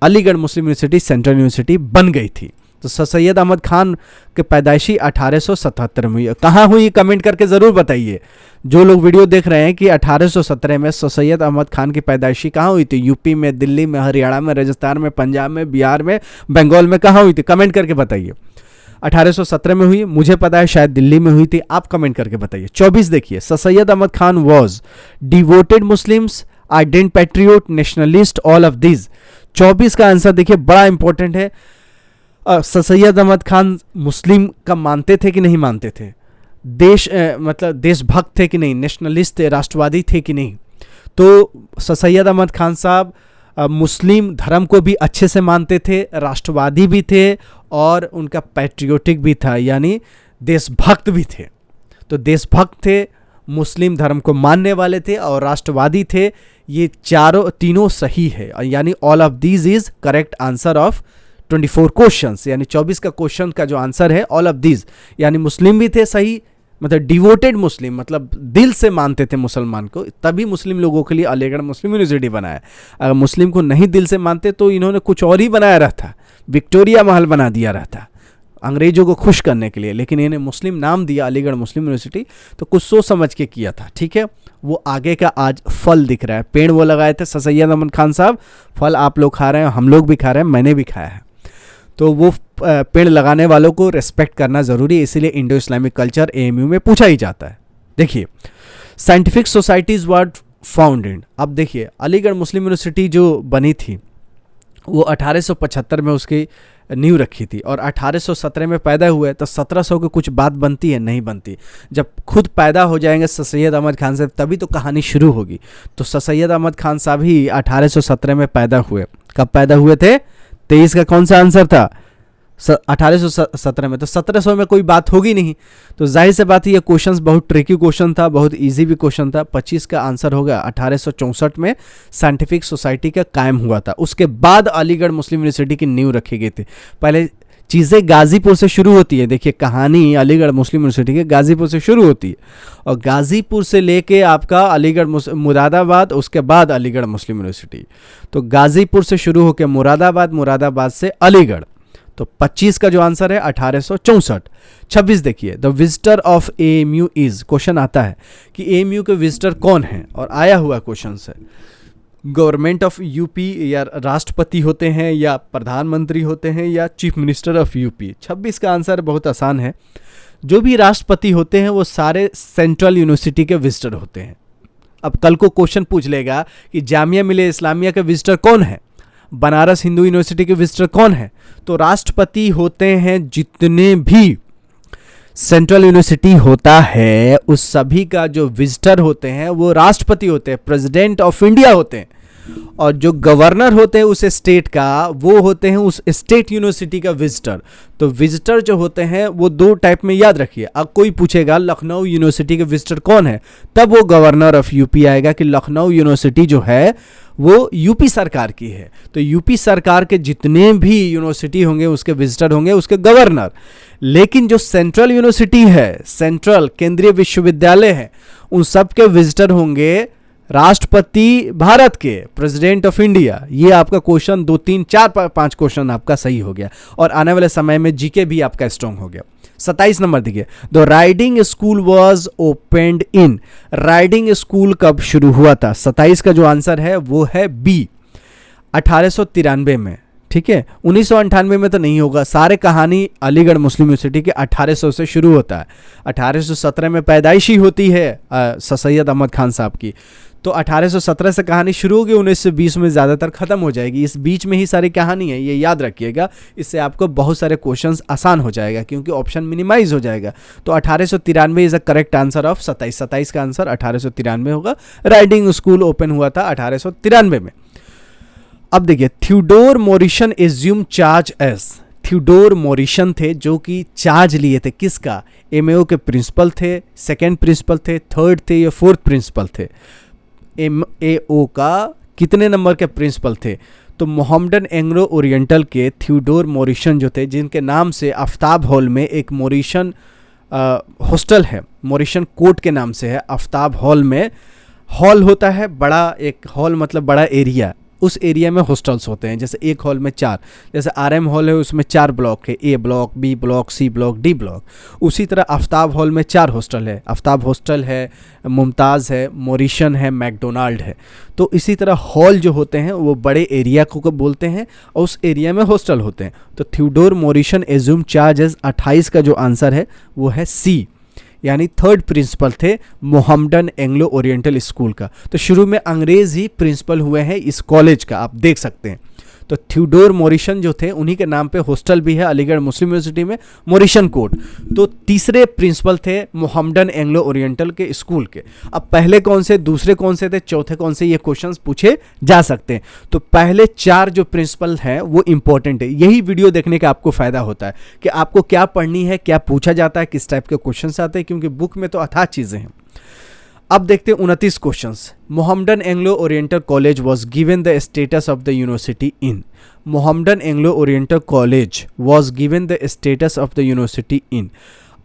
Aligarh Muslim university central university बन गई थी। तो सर सैयद अहमद खान के पैदाइशी 1877 में हुई। कहाँ हुई कमेंट करके ज़रूर बताइए। जो लोग वीडियो देख रहे हैं कि 1817 में सर सैयद अहमद खान की पैदाइशी कहाँ हुई थी? यूपी में, दिल्ली में, हरियाणा में, राजस्थान में, पंजाब में, बिहार में, बंगाल में, कहाँ हुई थी? कमेंट करके बताइए। 1817 में हुई, मुझे पता है शायद दिल्ली में हुई थी, आप कमेंट करके बताइए। 24 देखिए, sir Syed Ahmad Khan was devoted Muslims, ardent patriot, nationalist, all of this. 24 का आंसर देखिए, बड़ा इंपॉर्टेंट है। सर सैयद अहमद खान मुस्लिम का मानते थे कि नहीं मानते थे? मतलब देशभक्त थे कि नहीं? नेशनलिस्ट थे, राष्ट्रवादी थे कि नहीं? तो सर सैयद अहमद खान साहब मुस्लिम धर्म को भी अच्छे से मानते थे, राष्ट्रवादी भी थे और उनका पैट्रियोटिक भी था, यानी देशभक्त भी थे। तो देशभक्त थे, मुस्लिम धर्म को मानने वाले थे और राष्ट्रवादी थे। ये तीनों सही है, यानी all of these is correct answer of 24 questions. यानी 24 का क्वेश्चन का जो आंसर है ऑल ऑफ दीज, यानी मुस्लिम भी थे सही, मतलब डिवोटेड मुस्लिम, मतलब दिल से मानते थे मुसलमान को, तभी मुस्लिम लोगों के लिए अलीगढ़ मुस्लिम यूनिवर्सिटी बनाया। अगर मुस्लिम को नहीं दिल से मानते तो इन्होंने कुछ और ही बनाया रहता, विक्टोरिया महल बना दिया रहता अंग्रेजों को खुश करने के लिए, लेकिन इन्हें मुस्लिम नाम दिया अलीगढ़ मुस्लिम यूनिवर्सिटी, तो कुछ सोच समझ के किया था। ठीक है, वो आगे का आज फल दिख रहा है। पेड़ वो लगाए थे सर सैयद अहमद खान साहब, फल आप लोग खा रहे हैं, हम लोग भी खा रहे हैं, मैंने भी खाया है। तो वो पेड़ लगाने वालों को रिस्पेक्ट करना ज़रूरी है, इसीलिए इंडो इस्लामिक कल्चर एएमयू में पूछा ही जाता है। देखिए, साइंटिफिक सोसाइटीज़ वर फाउंडेड। अब देखिए, अलीगढ़ मुस्लिम यूनिवर्सिटी जो बनी थी वो 1875 में उसकी नींव रखी थी और 1817 में पैदा हुए, तो 1700 की कुछ बात बनती है? नहीं बनती। जब खुद पैदा हो जाएंगे सर सैयद अहमद खान साहब, तभी तो कहानी शुरू होगी। तो सर सैयद अहमद खान साहब ही 1817 में पैदा हुए। कब पैदा हुए थे? 23 का कौन सा आंसर था? 1817 में। तो 1700 में कोई बात होगी नहीं, तो जाहिर से बात है ये क्वेश्चन बहुत ट्रिकी क्वेश्चन था, बहुत इजी भी क्वेश्चन था। 25 का आंसर होगा 1864 में साइंटिफिक सोसाइटी का कायम हुआ था। उसके बाद अलीगढ़ मुस्लिम यूनिवर्सिटी की नींव रखी गई थी। पहले चीज़ें गाज़ीपुर से शुरू होती है। देखिए, कहानी अलीगढ़ मुस्लिम यूनिवर्सिटी के गाज़ीपुर से शुरू होती है और गाज़ीपुर से लेके आपका अलीगढ़ मुरादाबाद, उसके बाद अलीगढ़ मुस्लिम यूनिवर्सिटी। तो गाज़ीपुर से शुरू होकर मुरादाबाद, मुरादाबाद से अलीगढ़। तो 25 का जो आंसर है 1864। 26 देखिए, the visitor of AMU is, question आता है कि एएमयू के विजिटर कौन है, और आया हुआ क्वेश्चन है गवर्नमेंट ऑफ यूपी, या राष्ट्रपति होते हैं, या प्रधानमंत्री होते हैं, या चीफ मिनिस्टर ऑफ यूपी। 26 का आंसर बहुत आसान है, जो भी राष्ट्रपति होते हैं वो सारे सेंट्रल यूनिवर्सिटी के विजिटर होते हैं। अब कल को क्वेश्चन पूछ लेगा कि जामिया मिलिया इस्लामिया के विजिटर कौन है, बनारस हिंदू यूनिवर्सिटी के विजिटर कौन है, तो राष्ट्रपति होते हैं। जितने भी सेंट्रल यूनिवर्सिटी होता है उस सभी का जो विजिटर होते हैं वो राष्ट्रपति होते हैं, प्रेसिडेंट ऑफ इंडिया होते हैं। और जो गवर्नर होते हैं उस स्टेट का, वो होते हैं उस स्टेट यूनिवर्सिटी का विजिटर। तो विजिटर जो होते हैं वो दो टाइप में याद रखिए। अब कोई पूछेगा लखनऊ यूनिवर्सिटी के विजिटर कौन है, तब वो गवर्नर ऑफ यूपी आएगा कि लखनऊ यूनिवर्सिटी जो है वो यूपी सरकार की है। तो यूपी सरकार के जितने भी यूनिवर्सिटी होंगे उसके विजिटर होंगे उसके गवर्नर। लेकिन जो सेंट्रल यूनिवर्सिटी है, सेंट्रल केंद्रीय विश्वविद्यालय है, उन सब के विजिटर होंगे राष्ट्रपति भारत के, प्रेसिडेंट ऑफ इंडिया। ये आपका क्वेश्चन 2 3 4 5 क्वेश्चन आपका सही हो गया और आने वाले समय में जीके भी आपका स्ट्रांग हो गया। 27 नंबर देखिए, the riding school was opened in, riding school कब शुरू हुआ था? 27 का जो आंसर है वो है बी, 1893 में। ठीक है, 1998 में तो नहीं होगा। सारे कहानी अलीगढ़ मुस्लिम यूनिवर्सिटी के 1800 से शुरू होता है। 1817 में पैदाइश ही होती है सर सैयद अहमद खान साहब की, तो 1817 से कहानी शुरू होगी, 1920 में ज़्यादातर ख़त्म हो जाएगी। इस बीच में ही सारी कहानी है, ये याद रखिएगा। इससे आपको बहुत सारे क्वेश्चंस आसान हो जाएगा क्योंकि ऑप्शन मिनिमाइज हो जाएगा। तो 1893 is the correct answer of 27। 27 का आंसर 1893 होगा। राइडिंग स्कूल ओपन हुआ था 1893 में। अब देखिए, Theodore Morison assume charge as, Theodore Morison थे जो कि चार्ज लिए थे किसका? एमएओ के प्रिंसिपल थे, सेकेंड प्रिंसिपल थे, थर्ड थे या फोर्थ प्रिंसिपल थे? एमएओ का कितने नंबर के प्रिंसिपल थे? तो मोहम्मडन एंग्लो ओरिएंटल के थ्योडोर मॉरिसन जो थे, जिनके नाम से आफ्ताब हॉल में एक मॉरिसन हॉस्टल है, मॉरिसन कोर्ट के नाम से है। आफ्ताब हॉल में हॉल होता है बड़ा, एक हॉल मतलब बड़ा एरिया, उस एरिया में हॉस्टल्स होते हैं। जैसे एक हॉल में 4, जैसे आरएम हॉल है उसमें 4 ब्लॉक है, A block, B block, C block, D block. उसी तरह आफ्ताब हॉल में 4 हॉस्टल है। आफ्ताब हॉस्टल है, मुमताज़ है, मॉरिसन है, मैकडोनाल्ड है। तो इसी तरह हॉल जो होते हैं वो बड़े एरिया को बोलते हैं और उस एरिया में हॉस्टल होते हैं। तो थ्योडोर मॉरिसन एज्यूम चार्ज एज 28 का जो आंसर है वो है सी, यानी थर्ड प्रिंसिपल थे मोहम्मडन एंग्लो ओरिएंटल स्कूल का। तो शुरू में अंग्रेज ही प्रिंसिपल हुए हैं इस कॉलेज का, आप देख सकते हैं। तो थ्योडोर मॉरिसन जो थे उन्हीं के नाम पे हॉस्टल भी है अलीगढ़ मुस्लिम यूनिवर्सिटी में, मॉरिसन कोर्ट। तो तीसरे प्रिंसिपल थे मोहम्मडन एंग्लो ओरिएंटल के स्कूल के। अब पहले कौन से, दूसरे कौन से थे, चौथे कौन से, ये क्वेश्चंस पूछे जा सकते हैं। तो पहले 4 जो प्रिंसिपल हैं वो इंपॉर्टेंट है। यही वीडियो देखने का आपको फायदा होता है कि आपको क्या पढ़नी है, क्या पूछा जाता है, किस टाइप के क्वेश्चन आते हैं, क्योंकि बुक में तो अथाह चीज़ें हैं। अब देखते हैं 29 questions. Mohammedan Anglo Oriental college was given the status of the university in, Mohammedan Anglo Oriental college was given the status of the university in.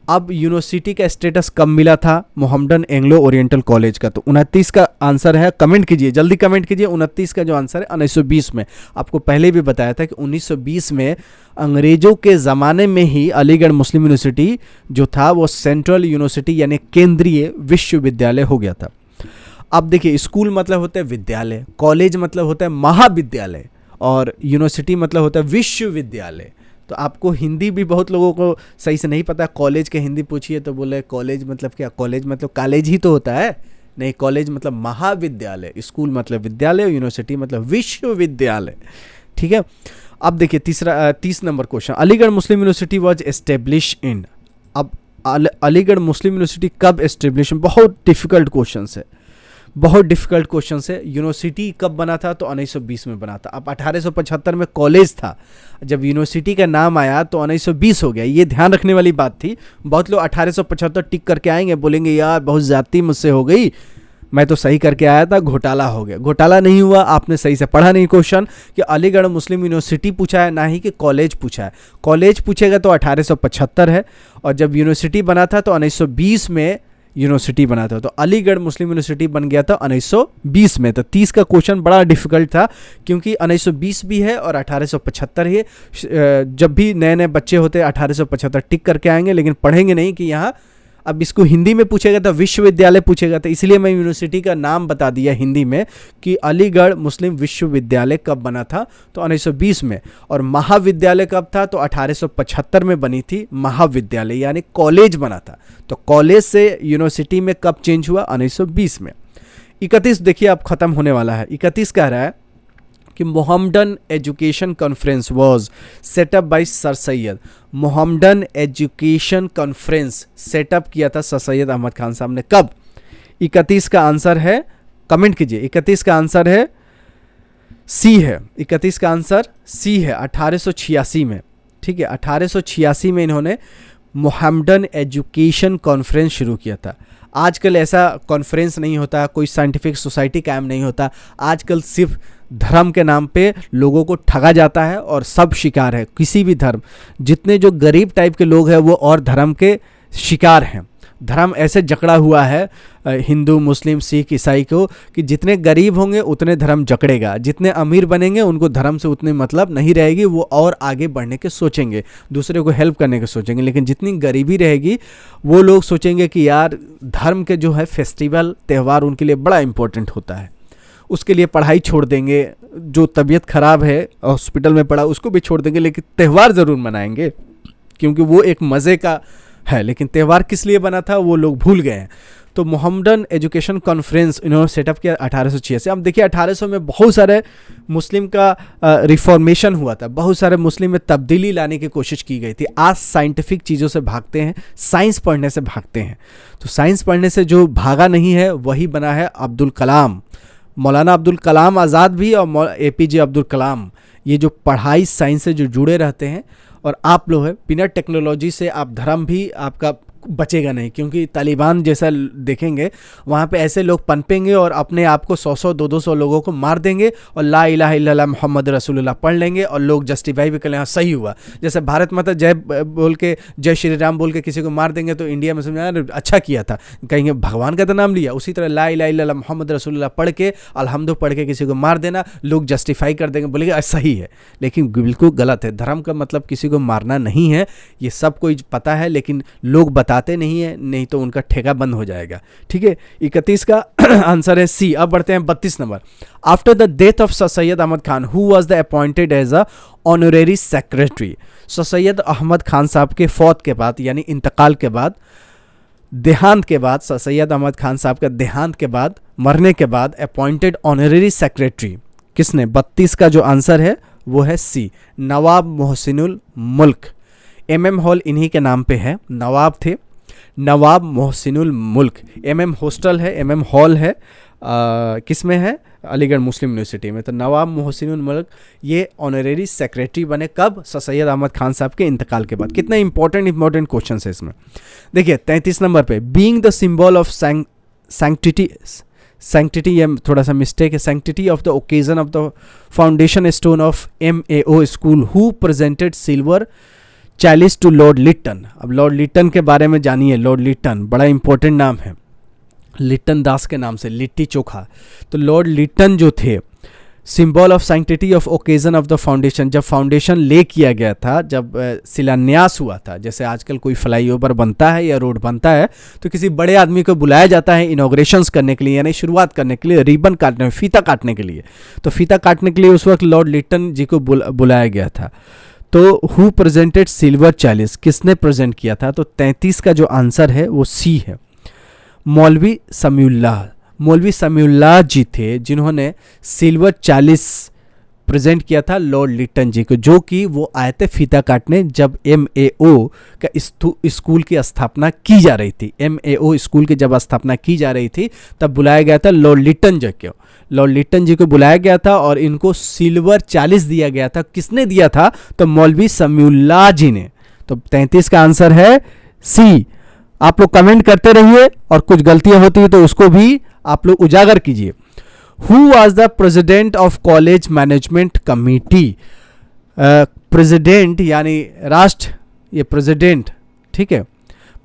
अब यूनिवर्सिटी का स्टेटस कब मिला था मोहम्मडन एंग्लो ओरिएंटल कॉलेज का? तो 29 का answer है, comment कीजिए, जल्दी कमेंट कीजिए। 29 का जो आंसर है 1920 में। आपको पहले भी बताया था कि 1920 में अंग्रेजों के ज़माने में ही अलीगढ़ मुस्लिम यूनिवर्सिटी जो था वो सेंट्रल यूनिवर्सिटी यानी केंद्रीय विश्वविद्यालय हो गया था। अब देखिए, स्कूल मतलब होता है विद्यालय, कॉलेज मतलब होता है महाविद्यालय, और यूनिवर्सिटी मतलब होता है विश्वविद्यालय। तो आपको हिंदी भी बहुत लोगों को सही से नहीं पता। कॉलेज के हिंदी पूछिए तो बोले कॉलेज मतलब क्या, कॉलेज मतलब कॉलेज ही तो होता है, नहीं कॉलेज मतलब महाविद्यालय, स्कूल मतलब विद्यालय, यूनिवर्सिटी मतलब विश्वविद्यालय। ठीक है, अब देखिए 30 number question, Aligarh Muslim university was establish in. अब अलीगढ़ मुस्लिम यूनिवर्सिटी कब एस्टेब्लिश, बहुत डिफिकल्ट क्वेश्चन है, बहुत डिफिकल्ट क्वेश्चन है। यूनिवर्सिटी कब बना था, तो 1920 में बना था। अब 1875 में कॉलेज था, जब यूनिवर्सिटी का नाम आया तो 1920 हो गया, ये ध्यान रखने वाली बात थी। बहुत लोग 1875 टिक करके आएंगे, बोलेंगे यार बहुत ज़्यादती मुझसे हो गई, मैं तो सही करके आया था, घोटाला हो गया। घोटाला नहीं हुआ, आपने सही से पढ़ा नहीं क्वेश्चन कि अलीगढ़ मुस्लिम यूनिवर्सिटी पूछा है, ना ही कि कॉलेज पूछा है। कॉलेज पूछेगा तो 1875 है, और जब यूनिवर्सिटी बना था तो 1920 में यूनिवर्सिटी बना था। तो अलीगढ़ मुस्लिम यूनिवर्सिटी बन गया था 1920 में। तो 30 का क्वेश्चन बड़ा डिफिकल्ट था, क्योंकि 1920 भी है और 1875 ही है। जब भी नए नए बच्चे होते हैं 1875 टिक करके आएंगे, लेकिन पढ़ेंगे नहीं कि यहाँ, अब इसको हिंदी में पूछेगा तो विश्वविद्यालय पूछेगा, तो इसलिए मैं यूनिवर्सिटी का नाम बता दिया हिंदी में कि अलीगढ़ मुस्लिम विश्वविद्यालय कब बना था, तो 1920 में। और महाविद्यालय कब था, तो 1875 में बनी थी महाविद्यालय, यानी कॉलेज बना था। तो कॉलेज से यूनिवर्सिटी में कब चेंज हुआ, 1920 में। 31 देखिए अब खत्म होने वाला है। 31 कह रहा है कि Mohammedan education conference was set up by sir Syed. Mohammedan education conference setup किया था सर सैयद अहमद खान साहब ने, कब। 31 का आंसर है, कमेंट कीजिए, 31 का आंसर है सी है। 31 का आंसर सी है, 1886 में। ठीक है, 1886 में इन्होंने मोहम्मडन एजुकेशन कॉन्फ्रेंस शुरू किया था। आजकल ऐसा कॉन्फ्रेंस नहीं होता, कोई साइंटिफिक सोसाइटी कायम नहीं होता। आजकल सिर्फ धर्म के नाम पे लोगों को ठगा जाता है और सब शिकार है, किसी भी धर्म। जितने जो गरीब टाइप के लोग हैं वो और धर्म के शिकार हैं। धर्म ऐसे जकड़ा हुआ है हिंदू, मुस्लिम, सिख, ईसाई को, कि जितने गरीब होंगे उतने धर्म जकड़ेगा, जितने अमीर बनेंगे उनको धर्म से उतनी मतलब नहीं रहेगी, वो और आगे बढ़ने के सोचेंगे, दूसरे को हेल्प करने के सोचेंगे। लेकिन जितनी गरीबी रहेगी वो लोग सोचेंगे कि यार धर्म के जो है फेस्टिवल, त्यौहार उनके लिए बड़ा इंपॉर्टेंट होता है, उसके लिए पढ़ाई छोड़ देंगे, जो तबीयत ख़राब है हॉस्पिटल में पड़ा उसको भी छोड़ देंगे, लेकिन त्यौहार ज़रूर मनाएंगे क्योंकि वो एक मज़े का है। लेकिन त्यौहार किस लिए बना था वो लोग भूल गए हैं। तो मोहम्मडन एजुकेशन कॉन्फ्रेंस इन्होंने सेटअप किया 1886। अब देखिए 1800 में बहुत सारे मुस्लिम का रिफॉर्मेशन हुआ था, बहुत सारे मुस्लिम में तब्दीली लाने की कोशिश की गई थी। आज साइंटिफिक चीज़ों से भागते हैं, साइंस पढ़ने से भागते हैं। तो साइंस पढ़ने से जो भागा नहीं है वही बना है अब्दुल कलाम, मौलाना अब्दुल कलाम आज़ाद भी और APJ अब्दुल कलाम। ये जो पढ़ाई साइंस से जो जुड़े रहते हैं, और आप लोग हैं बिना टेक्नोलॉजी से आप धर्म भी आपका बचेगा नहीं, क्योंकि तालिबान जैसा देखेंगे वहाँ पे ऐसे लोग पनपेंगे और अपने आप को 100-100 200 लोगों को मार देंगे और ला इलाहा इल्लल्लाह मोहम्मद रसूलुल्लाह पढ़ लेंगे और लोग जस्टिफाई भी कर लेंगे, सही हुआ। जैसे भारत माता जय बोल के, जय श्री राम बोल के किसी को मार देंगे तो इंडिया में समझा अच्छा किया था, कहेंगे भगवान का तो नाम लिया। उसी तरह ला इलाहा इल्लल्लाह मोहम्मद रसूलुल्लाह पढ़ के, अल्हम्दु पढ़ के किसी को मार देना, लोग जस्टिफाई कर देंगे, बोलेंगे सही है। लेकिन बिल्कुल गलत है। धर्म का मतलब किसी को मारना नहीं है, ये सब कोई पता है, लेकिन लोग बताते नहीं है, नहीं तो उनका ठेका बंद हो जाएगा। ठीक है, 31 का आंसर है सी। अब बढ़ते हैं 32 number. After the death of sir Syed Ahmad Khan who was the appointed as a honorary secretary. Sir Syed Ahmad Khan Sahab के फौत के बाद, यानी इंतकाल के बाद, देहांत के बाद, सर सैयद अहमद खान साहब का देहांत के बाद, मरने के बाद अपॉइंटेड ऑनरेरी सेक्रेटरी किसने? 32 का जो आंसर है वो है सी, नवाब मोहसिनुल मुल्क। MM हॉल इन्हीं के नाम पे है, नवाब थे नवाब मोहसिनुल मुल्क। MM हॉस्टल है, MM हॉल है, किस में है? अलीगढ़ मुस्लिम यूनिवर्सिटी में। तो नवाब मोहसिनुल मुल्क ये ऑनरेरी सेक्रेटरी बने कब? सर सैयद अहमद खान साहब के इंतकाल के बाद। कितना इंपॉर्टेंट क्वेश्चन है इसमें। देखिए 33 नंबर पे, being the symbol of sanctity, ये थोड़ा सा मिस्टेक है, sanctity of the occasion of the foundation stone of MAO school who presented silver chalice to Lord Lytton. अब लॉर्ड लिटन के बारे में जानिए। लॉर्ड लिटन बड़ा इंपॉर्टेंट नाम है, लिटन दास के नाम से, लिट्टी चोखा। तो लॉर्ड लिटन जो थे, symbol of sanctity of occasion of the foundation, जब फाउंडेशन ले किया गया था, जब शिलान्यास हुआ था, जैसे आजकल कोई फ्लाईओवर बनता है या रोड बनता है तो किसी बड़े आदमी को बुलाया जाता है इनॉग्रेशंस करने के लिए, यानी शुरुआत करने के लिए, रिबन काटने, फीता काटने के लिए। तो फीता काटने के लिए उस वक्त लॉर्ड लिटन जी को बुलाया गया था। तो हु प्रेजेंटेड सिल्वर चैलिस, किसने प्रेजेंट किया था? तो 33 का जो आंसर है वो सी है, मौलवी समीउल्लाह। मौलवी समीउल्लाह जी थे जिन्होंने सिल्वर चैलिस प्रेजेंट किया था लॉर्ड लिटन जी को, जो कि वो आए थे फीता काटने जब MAO का स्कूल की स्थापना की जा रही थी। MAO स्कूल की जब स्थापना की जा रही थी तब बुलाया गया था लॉर्ड लिटन जी को। लॉर्ड लिटन जी को बुलाया गया था और इनको सिल्वर 40 दिया गया था। किसने दिया था? तो मौलवी समीउल्लाह जी ने। तो 33 का आंसर है सी। आप लोग कमेंट करते रहिए और कुछ गलतियां होती है तो उसको भी आप लोग उजागर कीजिए। Who was the president of college management committee? President यानी राष्ट्र, ये प्रेसिडेंट, ठीक है,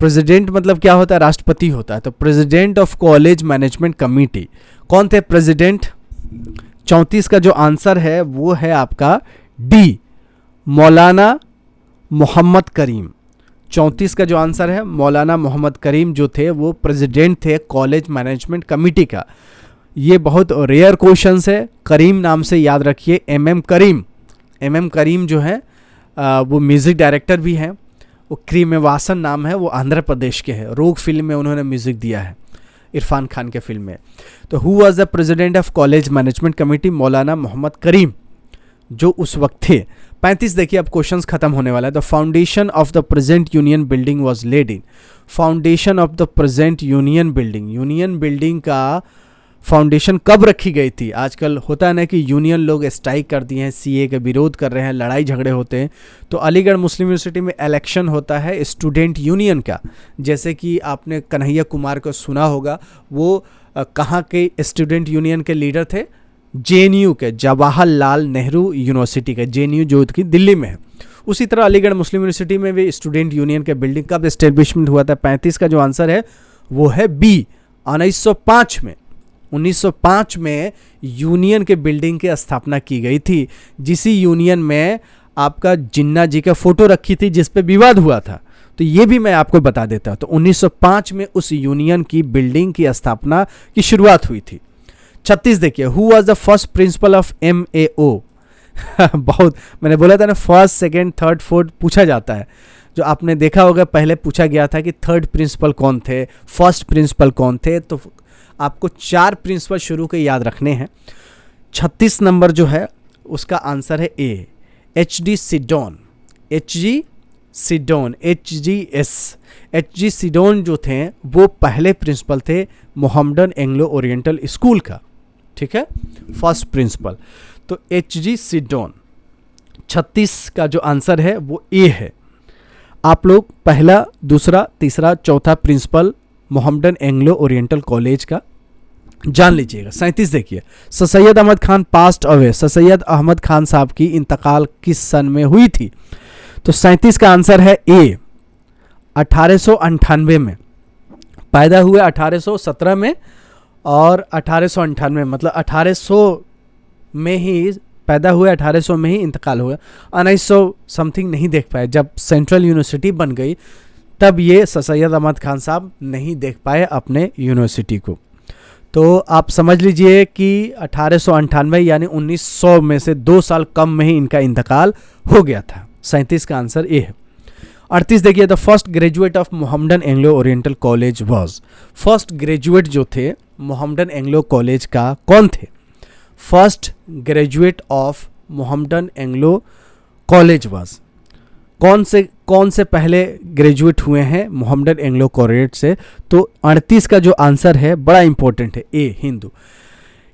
प्रेसिडेंट मतलब क्या होता है? राष्ट्रपति होता है। तो president of college management committee कौन थे प्रेसिडेंट? 34 का जो आंसर है वो है आपका डी, मौलाना मोहम्मद करीम। 34 का जो आंसर है मौलाना मोहम्मद करीम जो थे वो प्रेसिडेंट थे कॉलेज मैनेजमेंट कमेटी का। ये बहुत रेयर क्वेश्चंस है। करीम नाम से याद रखिए, MM करीम। MM करीम जो है वो म्यूज़िक डायरेक्टर भी हैं। वो क्रीमेवासन नाम है, वो आंध्र प्रदेश के हैं। रोग फिल्म में उन्होंने म्यूज़िक दिया है, इरफान खान के फिल्म में। तो who was the president of college management committee? मौलाना मोहम्मद करीम जो उस वक्त थे। 35 देखिए, अब क्वेश्चंस खत्म होने वाला है। The foundation of the present union building was laid in. Foundation of the present union building, union building का फाउंडेशन कब रखी गई थी? आजकल होता है ना कि यूनियन लोग स्ट्राइक कर दिए हैं, CA का विरोध कर रहे हैं, लड़ाई झगड़े होते हैं। तो अलीगढ़ मुस्लिम यूनिवर्सिटी में इलेक्शन होता है स्टूडेंट यूनियन का। जैसे कि आपने कन्हैया कुमार को सुना होगा, वो कहाँ के स्टूडेंट यूनियन के लीडर थे? JNU के, जवाहरलाल नेहरू यूनिवर्सिटी के। JNU जो कि दिल्ली में है। उसी तरह अलीगढ़ मुस्लिम यूनिवर्सिटी में भी स्टूडेंट यूनियन के बिल्डिंग कब एस्टेब्लिशमेंट हुआ था? 35 का जो आंसर है वो है बी, 1905 में। 1905 में यूनियन के बिल्डिंग की स्थापना की गई थी। जिसी यूनियन में आपका जिन्ना जी का फोटो रखी थी जिस पे विवाद हुआ था, तो ये भी मैं आपको बता देता हूँ। तो 1905 में उस यूनियन की बिल्डिंग की स्थापना की शुरुआत हुई थी। 36 देखिए, who was the first principle of MAO? बहुत मैंने बोला था ना, फर्स्ट, सेकेंड, थर्ड, फोर्थ पूछा जाता है। जो आपने देखा होगा पहले पूछा गया था कि थर्ड प्रिंसिपल कौन थे, फर्स्ट प्रिंसिपल कौन थे। तो आपको 4 प्रिंसिपल शुरू के याद रखने हैं। 36 नंबर जो है उसका आंसर है ए, HG Sidon. HG Sidon, HG Sidon जो थे वो पहले प्रिंसिपल थे मोहम्मडन एंग्लो ओरिएंटल स्कूल का, ठीक है, फर्स्ट प्रिंसिपल। तो HG सिडोन। 36 का जो आंसर है वो ए है। आप लोग पहला, दूसरा, तीसरा, चौथा principal Mohammedan Anglo Oriental college का जान लीजिएगा। 37 देखिए, sir Syed Ahmad Khan passed away. Sir Syed Ahmad Khan Sahab की इंतकाल किस सन में हुई थी? तो 37 का आंसर है ए, 1898 में। पैदा हुए 1817 में और 1898 मतलब 1800 में ही पैदा हुए, 1800 में ही इंतकाल हुआ। 1900 समथिंग नहीं देख पाए। जब सेंट्रल यूनिवर्सिटी बन गई तब ये सर सैयद अहमद खान साहब नहीं देख पाए अपने यूनिवर्सिटी को। तो आप समझ लीजिए कि 1898 यानी 1900 में से 2 साल कम में ही इनका इंतकाल हो गया था। 37 का आंसर ए है। 38 देखिए, the first graduate of Mohammedan Anglo Oriental college was. First graduate जो थे मोहम्मडन एंग्लो कॉलेज का कौन थे? First graduate of Mohammedan Anglo college was. कौन से पहले ग्रेजुएट हुए हैं मोहम्मडन एंग्लो कॉलेज से? तो 38 का जो आंसर है बड़ा इंपॉर्टेंट है, ए,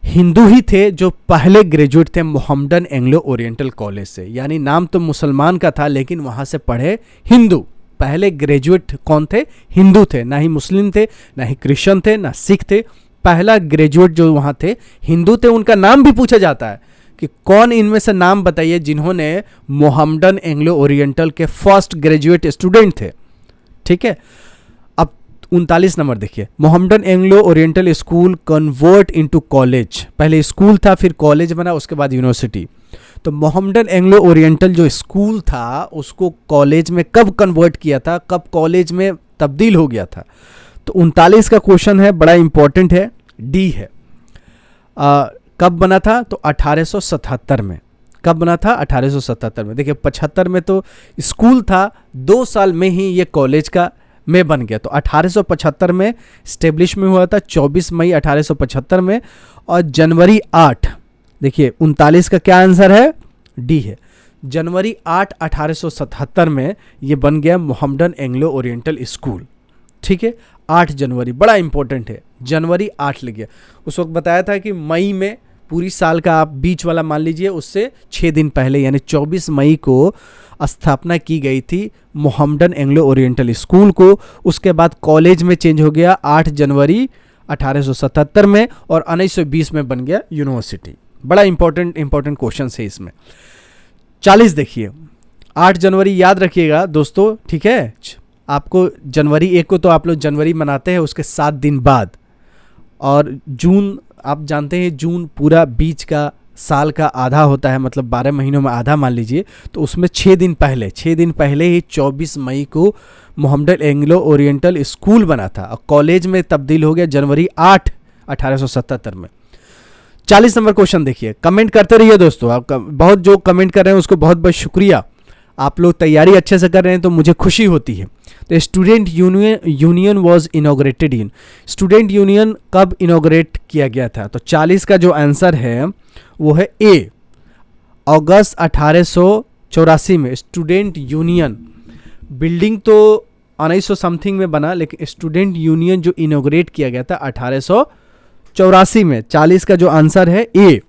हिंदू ही थे जो पहले ग्रेजुएट थे मोहम्मडन एंग्लो ओरिएंटल कॉलेज से। यानी नाम तो मुसलमान का था लेकिन वहाँ से पढ़े हिंदू। पहले ग्रेजुएट कौन थे? हिंदू थे, ना ही मुस्लिम थे, ना ही क्रिश्चियन थे, ना सिख थे। पहला ग्रेजुएट जो वहाँ थे हिंदू थे। उनका नाम भी पूछा जाता है कि कौन इनमें से नाम बताइए जिन्होंने मोहम्मडन एंग्लो ओरिएंटल के फर्स्ट ग्रेजुएट स्टूडेंट थे, ठीक है। अब 39 नंबर देखिए, Mohammedan Anglo oriental school convert into college. पहले स्कूल था, फिर कॉलेज बना, उसके बाद यूनिवर्सिटी। तो मोहम्मडन एंग्लो ओरिएंटल जो स्कूल था उसको कॉलेज में कब कन्वर्ट किया था, कब कॉलेज में तब्दील हो गया था? तो 39 का क्वेश्चन है, बड़ा इंपॉर्टेंट है, डी है। कब बना था? तो 1877 में। कब बना था? 1877 में। देखिए 75 में तो स्कूल था, 2 साल में ही ये कॉलेज का में बन गया। तो 1875 में स्टेब्लिश में हुआ था, 24 मई 1875 में। और जनवरी 8, देखिए 39 का क्या आंसर है? डी है। जनवरी 8 1877 में ये बन गया मोहम्मदन एंग्लो ओरिएंटल स्कूल। ठीक है, 8 जनवरी, बड़ा इंपॉर्टेंट है, जनवरी 8 लिख गया। उस वक्त बताया था कि मई में पूरी साल का आप बीच वाला मान लीजिए, उससे 6 दिन पहले यानी 24 मई को स्थापना की गई थी मोहम्मदन एंग्लो ओरिएंटल स्कूल को। उसके बाद कॉलेज में चेंज हो गया 8 जनवरी 1877 में, और 1920 में बन गया यूनिवर्सिटी। बड़ा इंपॉर्टेंट क्वेश्चन है इसमें। 40 देखिए, 8 जनवरी याद रखिएगा दोस्तों, ठीक है। आपको जनवरी 1 को तो आप लोग जनवरी मनाते हैं, उसके 7 दिन बाद। और जून, आप जानते हैं जून पूरा बीच का साल का आधा होता है, मतलब 12 महीनों में आधा मान लीजिए। तो उसमें 6 दिन पहले ही 24 मई को मोहम्मदन एंग्लो ओरिएंटल स्कूल बना था, और कॉलेज में तब्दील हो गया जनवरी 8 1877 में। 40 नंबर क्वेश्चन देखिए, कमेंट करते रहिए दोस्तों। आप बहुत जो कमेंट कर रहे हैं उसको बहुत बहुत शुक्रिया। आप लोग तैयारी अच्छे से कर रहे हैं तो मुझे खुशी होती है। तो student union was inaugurated in, student union कब इनॉग्रेट किया गया था? तो 40 का जो आंसर है वो है ए, अगस्त 1884 में। स्टूडेंट यूनियन बिल्डिंग तो 1900 समथिंग में बना, लेकिन स्टूडेंट यूनियन जो इनॉग्रेट किया गया था 1884 में। 40 का जो आंसर है ए।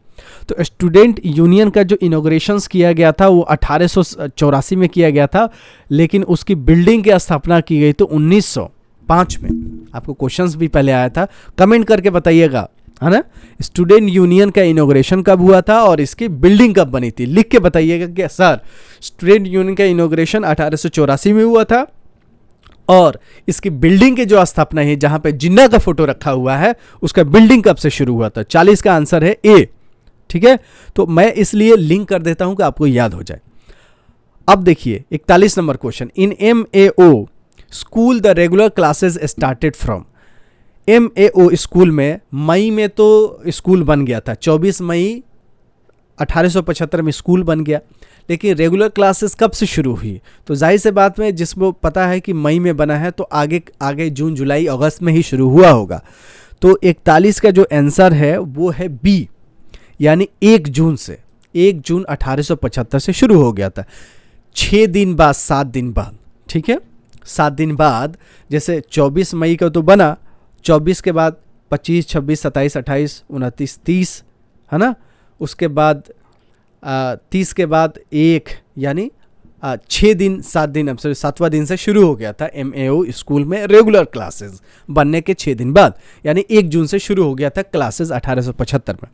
तो स्टूडेंट यूनियन का जो इनॉग्रेशंस किया गया था वो 1884 में किया गया था, लेकिन उसकी बिल्डिंग की स्थापना की गई तो 1905 में। आपको क्वेश्चंस भी पहले आया था, कमेंट करके बताइएगा, है ना। स्टूडेंट यूनियन का इनॉग्रेशन कब हुआ था और इसकी बिल्डिंग कब बनी थी? लिख के बताइएगा कि सर स्टूडेंट यूनियन का इनॉग्रेशन 1884 में हुआ था, और इसकी बिल्डिंग की जो स्थापना है जहां पे जिन्ना का फोटो रखा हुआ है उसका बिल्डिंग कब से शुरू हुआ था? 40 का आंसर है ए। ठीक है, तो मैं इसलिए लिंक कर देता हूं कि आपको याद हो जाए। अब देखिए 41 number question, in MAO school the regular classes started from. MAO school में मई में तो स्कूल बन गया था, 24 मई 1875 में स्कूल बन गया, लेकिन रेगुलर क्लासेस कब से शुरू हुई? तो जाहिर से बात में जिसको पता है कि मई में बना है तो आगे जून जुलाई अगस्त में ही शुरू हुआ होगा। तो 41 का जो आंसर है वो है बी, यानी 1 जून से, 1 जून 1875 से शुरू हो गया था। 6 दिन बाद, 7 दिन बाद, ठीक है, 7 दिन बाद, जैसे 24 मई का तो बना, 24 के बाद 25, 26, 27, 28, 29, 30, है ना। उसके बाद 30 के बाद 1, यानी 6 दिन, 7 दिन, अब 7वां दिन से शुरू हो गया था MAO स्कूल में रेगुलर क्लासेस बनने के 6 दिन बाद, यानी 1 जून से शुरू हो गया था क्लासेस 1875 में।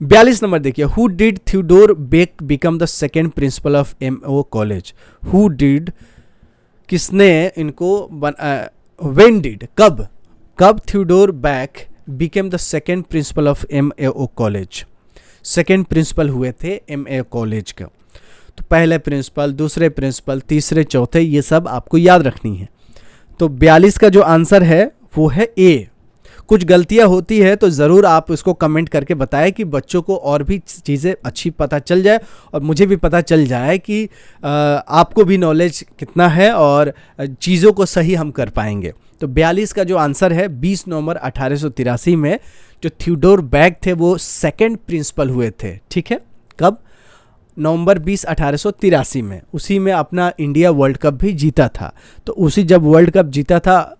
42 नंबर देखिए, who did Theodore Beck become the second principal of MAO college? Who did, किसने इनको व्हेन डिड, कब Theodore Beck became the second principal of MAO college? Second principal हुए थे MAO कॉलेज का। तो पहले प्रिंसिपल, दूसरे प्रिंसिपल, तीसरे, चौथे, ये सब आपको याद रखनी है। तो 42 का जो आंसर है वो है ए। कुछ गलतियां होती है तो ज़रूर आप इसको कमेंट करके बताएं कि बच्चों को और भी चीज़ें अच्छी पता चल जाए, और मुझे भी पता चल जाए कि आपको भी नॉलेज कितना है और चीज़ों को सही हम कर पाएंगे। तो 42 का जो आंसर है 20 नवंबर 1883 में जो थियोडोर बेक थे वो सेकंड प्रिंसिपल हुए थे। ठीक है, कब? नवंबर 20 1883 में। उसी में अपना इंडिया वर्ल्ड कप भी जीता था। तो उसी जब वर्ल्ड कप जीता था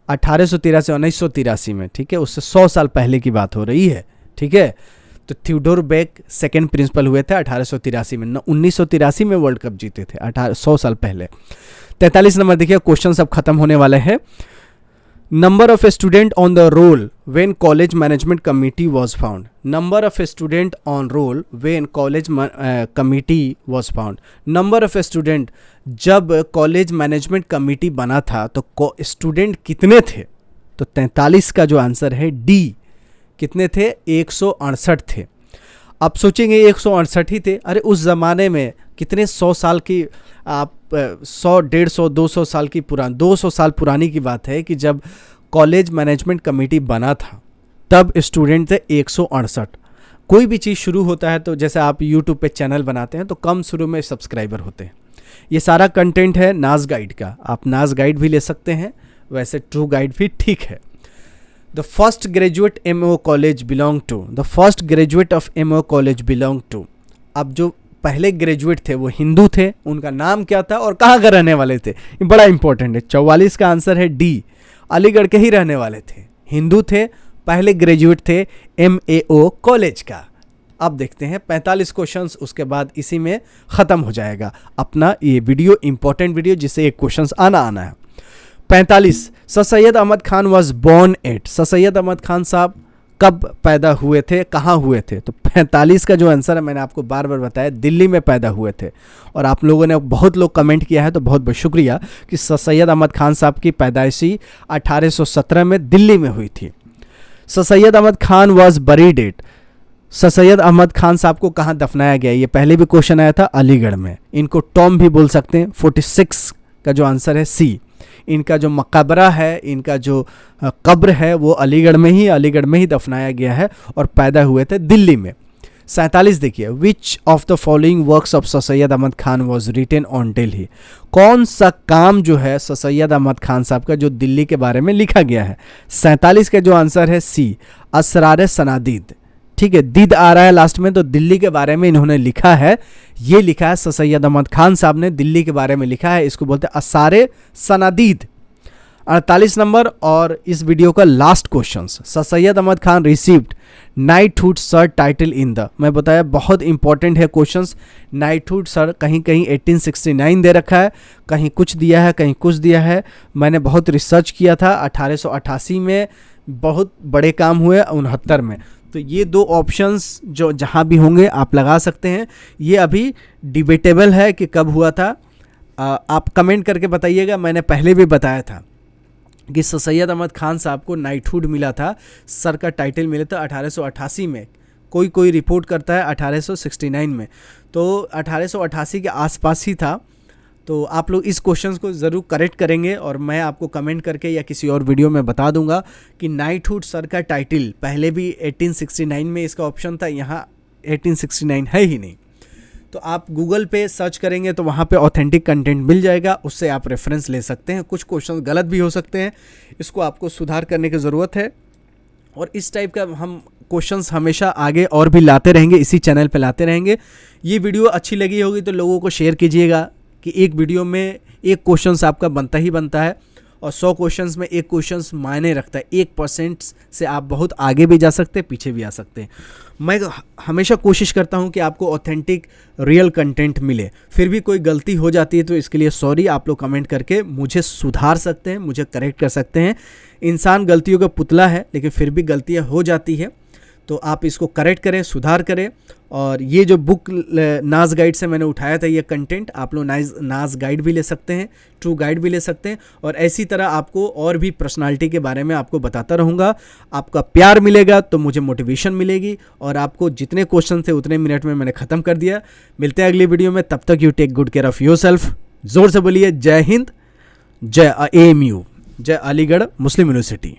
1883 1983 में, ठीक है, उससे 100 साल पहले की बात हो रही है। ठीक है, तो थियोडोर बेक सेकंड प्रिंसिपल हुए थे 1883 में। 1983 में वर्ल्ड कप जीते थे, 100 साल पहले। 43 नंबर देखिए, क्वेश्चन सब खत्म होने वाले हैं। Number of student on the roll when college management committee was found. Number of student on roll when college committee was found. Number of student, जब कॉलेज मैनेजमेंट कमिटी बना था तो स्टूडेंट कितने थे? तो 43 का जो आंसर है डी, कितने थे? 168 थे। आप सोचेंगे 168 ही थे, अरे उस ज़माने में कितने 100 साल की, आप 100, 150, 200 साल की 200 साल पुरानी की बात है कि जब कॉलेज मैनेजमेंट कमेटी बना था तब स्टूडेंट थे 168। कोई भी चीज़ शुरू होता है तो जैसे आप यूट्यूब पे चैनल बनाते हैं तो कम शुरू में सब्सक्राइबर होते हैं। ये सारा कंटेंट है नाज गाइड का, आप नाज गाइड भी ले सकते हैं, वैसे ट्रू गाइड भी ठीक है। The first graduate MO college belong to, the first graduate of MO college belong to. अब जो पहले ग्रेजुएट थे वो हिंदू थे, उनका नाम क्या था और कहाँ का रहने वाले थे, ये बड़ा इंपॉर्टेंट है। 44 का आंसर है डी, अलीगढ़ के ही रहने वाले थे, हिंदू थे, पहले ग्रेजुएट थे MAO कॉलेज का। अब देखते हैं 45 क्वेश्चंस, उसके बाद इसी में ख़त्म हो जाएगा अपना ये वीडियो, इंपॉर्टेंट वीडियो जिससे एक क्वेश्चंस आना है। 45, sir Syed Ahmad Khan was born at, sir Syed Ahmad Khan Sahab कब पैदा हुए थे, कहाँ हुए थे? तो 45 का जो आंसर है मैंने आपको बार बार बताया, दिल्ली में पैदा हुए थे। और आप लोगों ने बहुत लोग कमेंट किया है तो बहुत बहुत शुक्रिया कि सर सैयद अहमद खान साहब की पैदाइशी 1817 में दिल्ली में हुई थी। Sir Syed Ahmad Khan was buried at, sir Syed Ahmad Khan Sahab को कहाँ दफनाया गया? ये पहले भी क्वेश्चन आया था, अलीगढ़ में। इनको टॉम भी बोल सकते हैं। 46 का जो आंसर है सी, इनका जो मकबरा है, इनका जो कब्र है वो अलीगढ़ में ही दफनाया गया है और पैदा हुए थे दिल्ली में। 47 देखिए, which of the following works of sir Syed Ahmad Khan was written on Delhi, कौन सा काम जो है सर सैयद अहमद खान साहब का जो दिल्ली के बारे में लिखा गया है? 47 का जो आंसर है सी, असरार सनादीद। ठीक है, दीद आ रहा है लास्ट में, तो दिल्ली के बारे में इन्होंने लिखा है, ये लिखा है सर सैयद अहमद खान साहब ने दिल्ली के बारे में लिखा है, इसको बोलते हैं असारे सनादीद। 48 नंबर और इस वीडियो का last question, sir Syed Ahmad Khan received knighthood sir title in the, मैं बताया बहुत इंपॉर्टेंट है क्वेश्चंस। नाइटहुड सर कहीं कहीं 1869 दे रखा है, कहीं कुछ दिया है, कहीं कुछ दिया है। मैंने बहुत रिसर्च किया था, 1888 में बहुत बड़े काम हुए, 69 में। तो ये दो ऑप्शंस जो जहाँ भी होंगे आप लगा सकते हैं। ये अभी डिबेटेबल है कि कब हुआ था, आप कमेंट करके बताइएगा। मैंने पहले भी बताया था कि सर सैयद अहमद खान साहब को नाइटहुड मिला था, सर का टाइटल मिला था 1888 में। कोई रिपोर्ट करता है 1869 में, तो 1888 के आसपास ही था। तो आप लोग इस क्वेश्चन को ज़रूर करेक्ट करेंगे और मैं आपको कमेंट करके या किसी और वीडियो में बता दूंगा कि नाइटहुड सर का टाइटल पहले भी 1869 में इसका ऑप्शन था, यहाँ 1869 है ही नहीं। तो आप गूगल पे सर्च करेंगे तो वहाँ पे ऑथेंटिक कंटेंट मिल जाएगा, उससे आप रेफरेंस ले सकते हैं। कुछ क्वेश्चन गलत भी हो सकते हैं, इसको आपको सुधार करने की ज़रूरत है। और इस टाइप का हम क्वेश्चंस हमेशा आगे और भी लाते रहेंगे, इसी चैनल पे लाते रहेंगे। ये वीडियो अच्छी लगी होगी तो लोगों को शेयर कीजिएगा कि एक वीडियो में एक क्वेश्चन आपका बनता ही बनता है और 100 क्वेश्चंस में एक क्वेश्चन मायने रखता है। 1% से आप बहुत आगे भी जा सकते हैं, पीछे भी आ सकते हैं। मैं हमेशा कोशिश करता हूं कि आपको ऑथेंटिक रियल कंटेंट मिले। फिर भी कोई गलती हो जाती है तो इसके लिए सॉरी, आप लोग कमेंट करके मुझे सुधार सकते हैं, मुझे करेक्ट कर सकते हैं। इंसान गलतियों का पुतला है, लेकिन फिर भी गलतियाँ हो जाती है, तो आप इसको करेक्ट करें, सुधार करें। और ये जो बुक नाज गाइड से मैंने उठाया था ये कंटेंट, आप लोग नाज गाइड भी ले सकते हैं, ट्रू गाइड भी ले सकते हैं। और ऐसी तरह आपको और भी पर्सनालिटी के बारे में आपको बताता रहूँगा। आपका प्यार मिलेगा तो मुझे मोटिवेशन मिलेगी। और आपको जितने क्वेश्चन थे उतने मिनट में मैंने ख़त्म कर दिया। मिलते हैं अगली वीडियो में, तब तक you take good care of your self. ज़ोर से बोलिए जय हिंद, जय AMU, जय अलीगढ़ मुस्लिम यूनिवर्सिटी।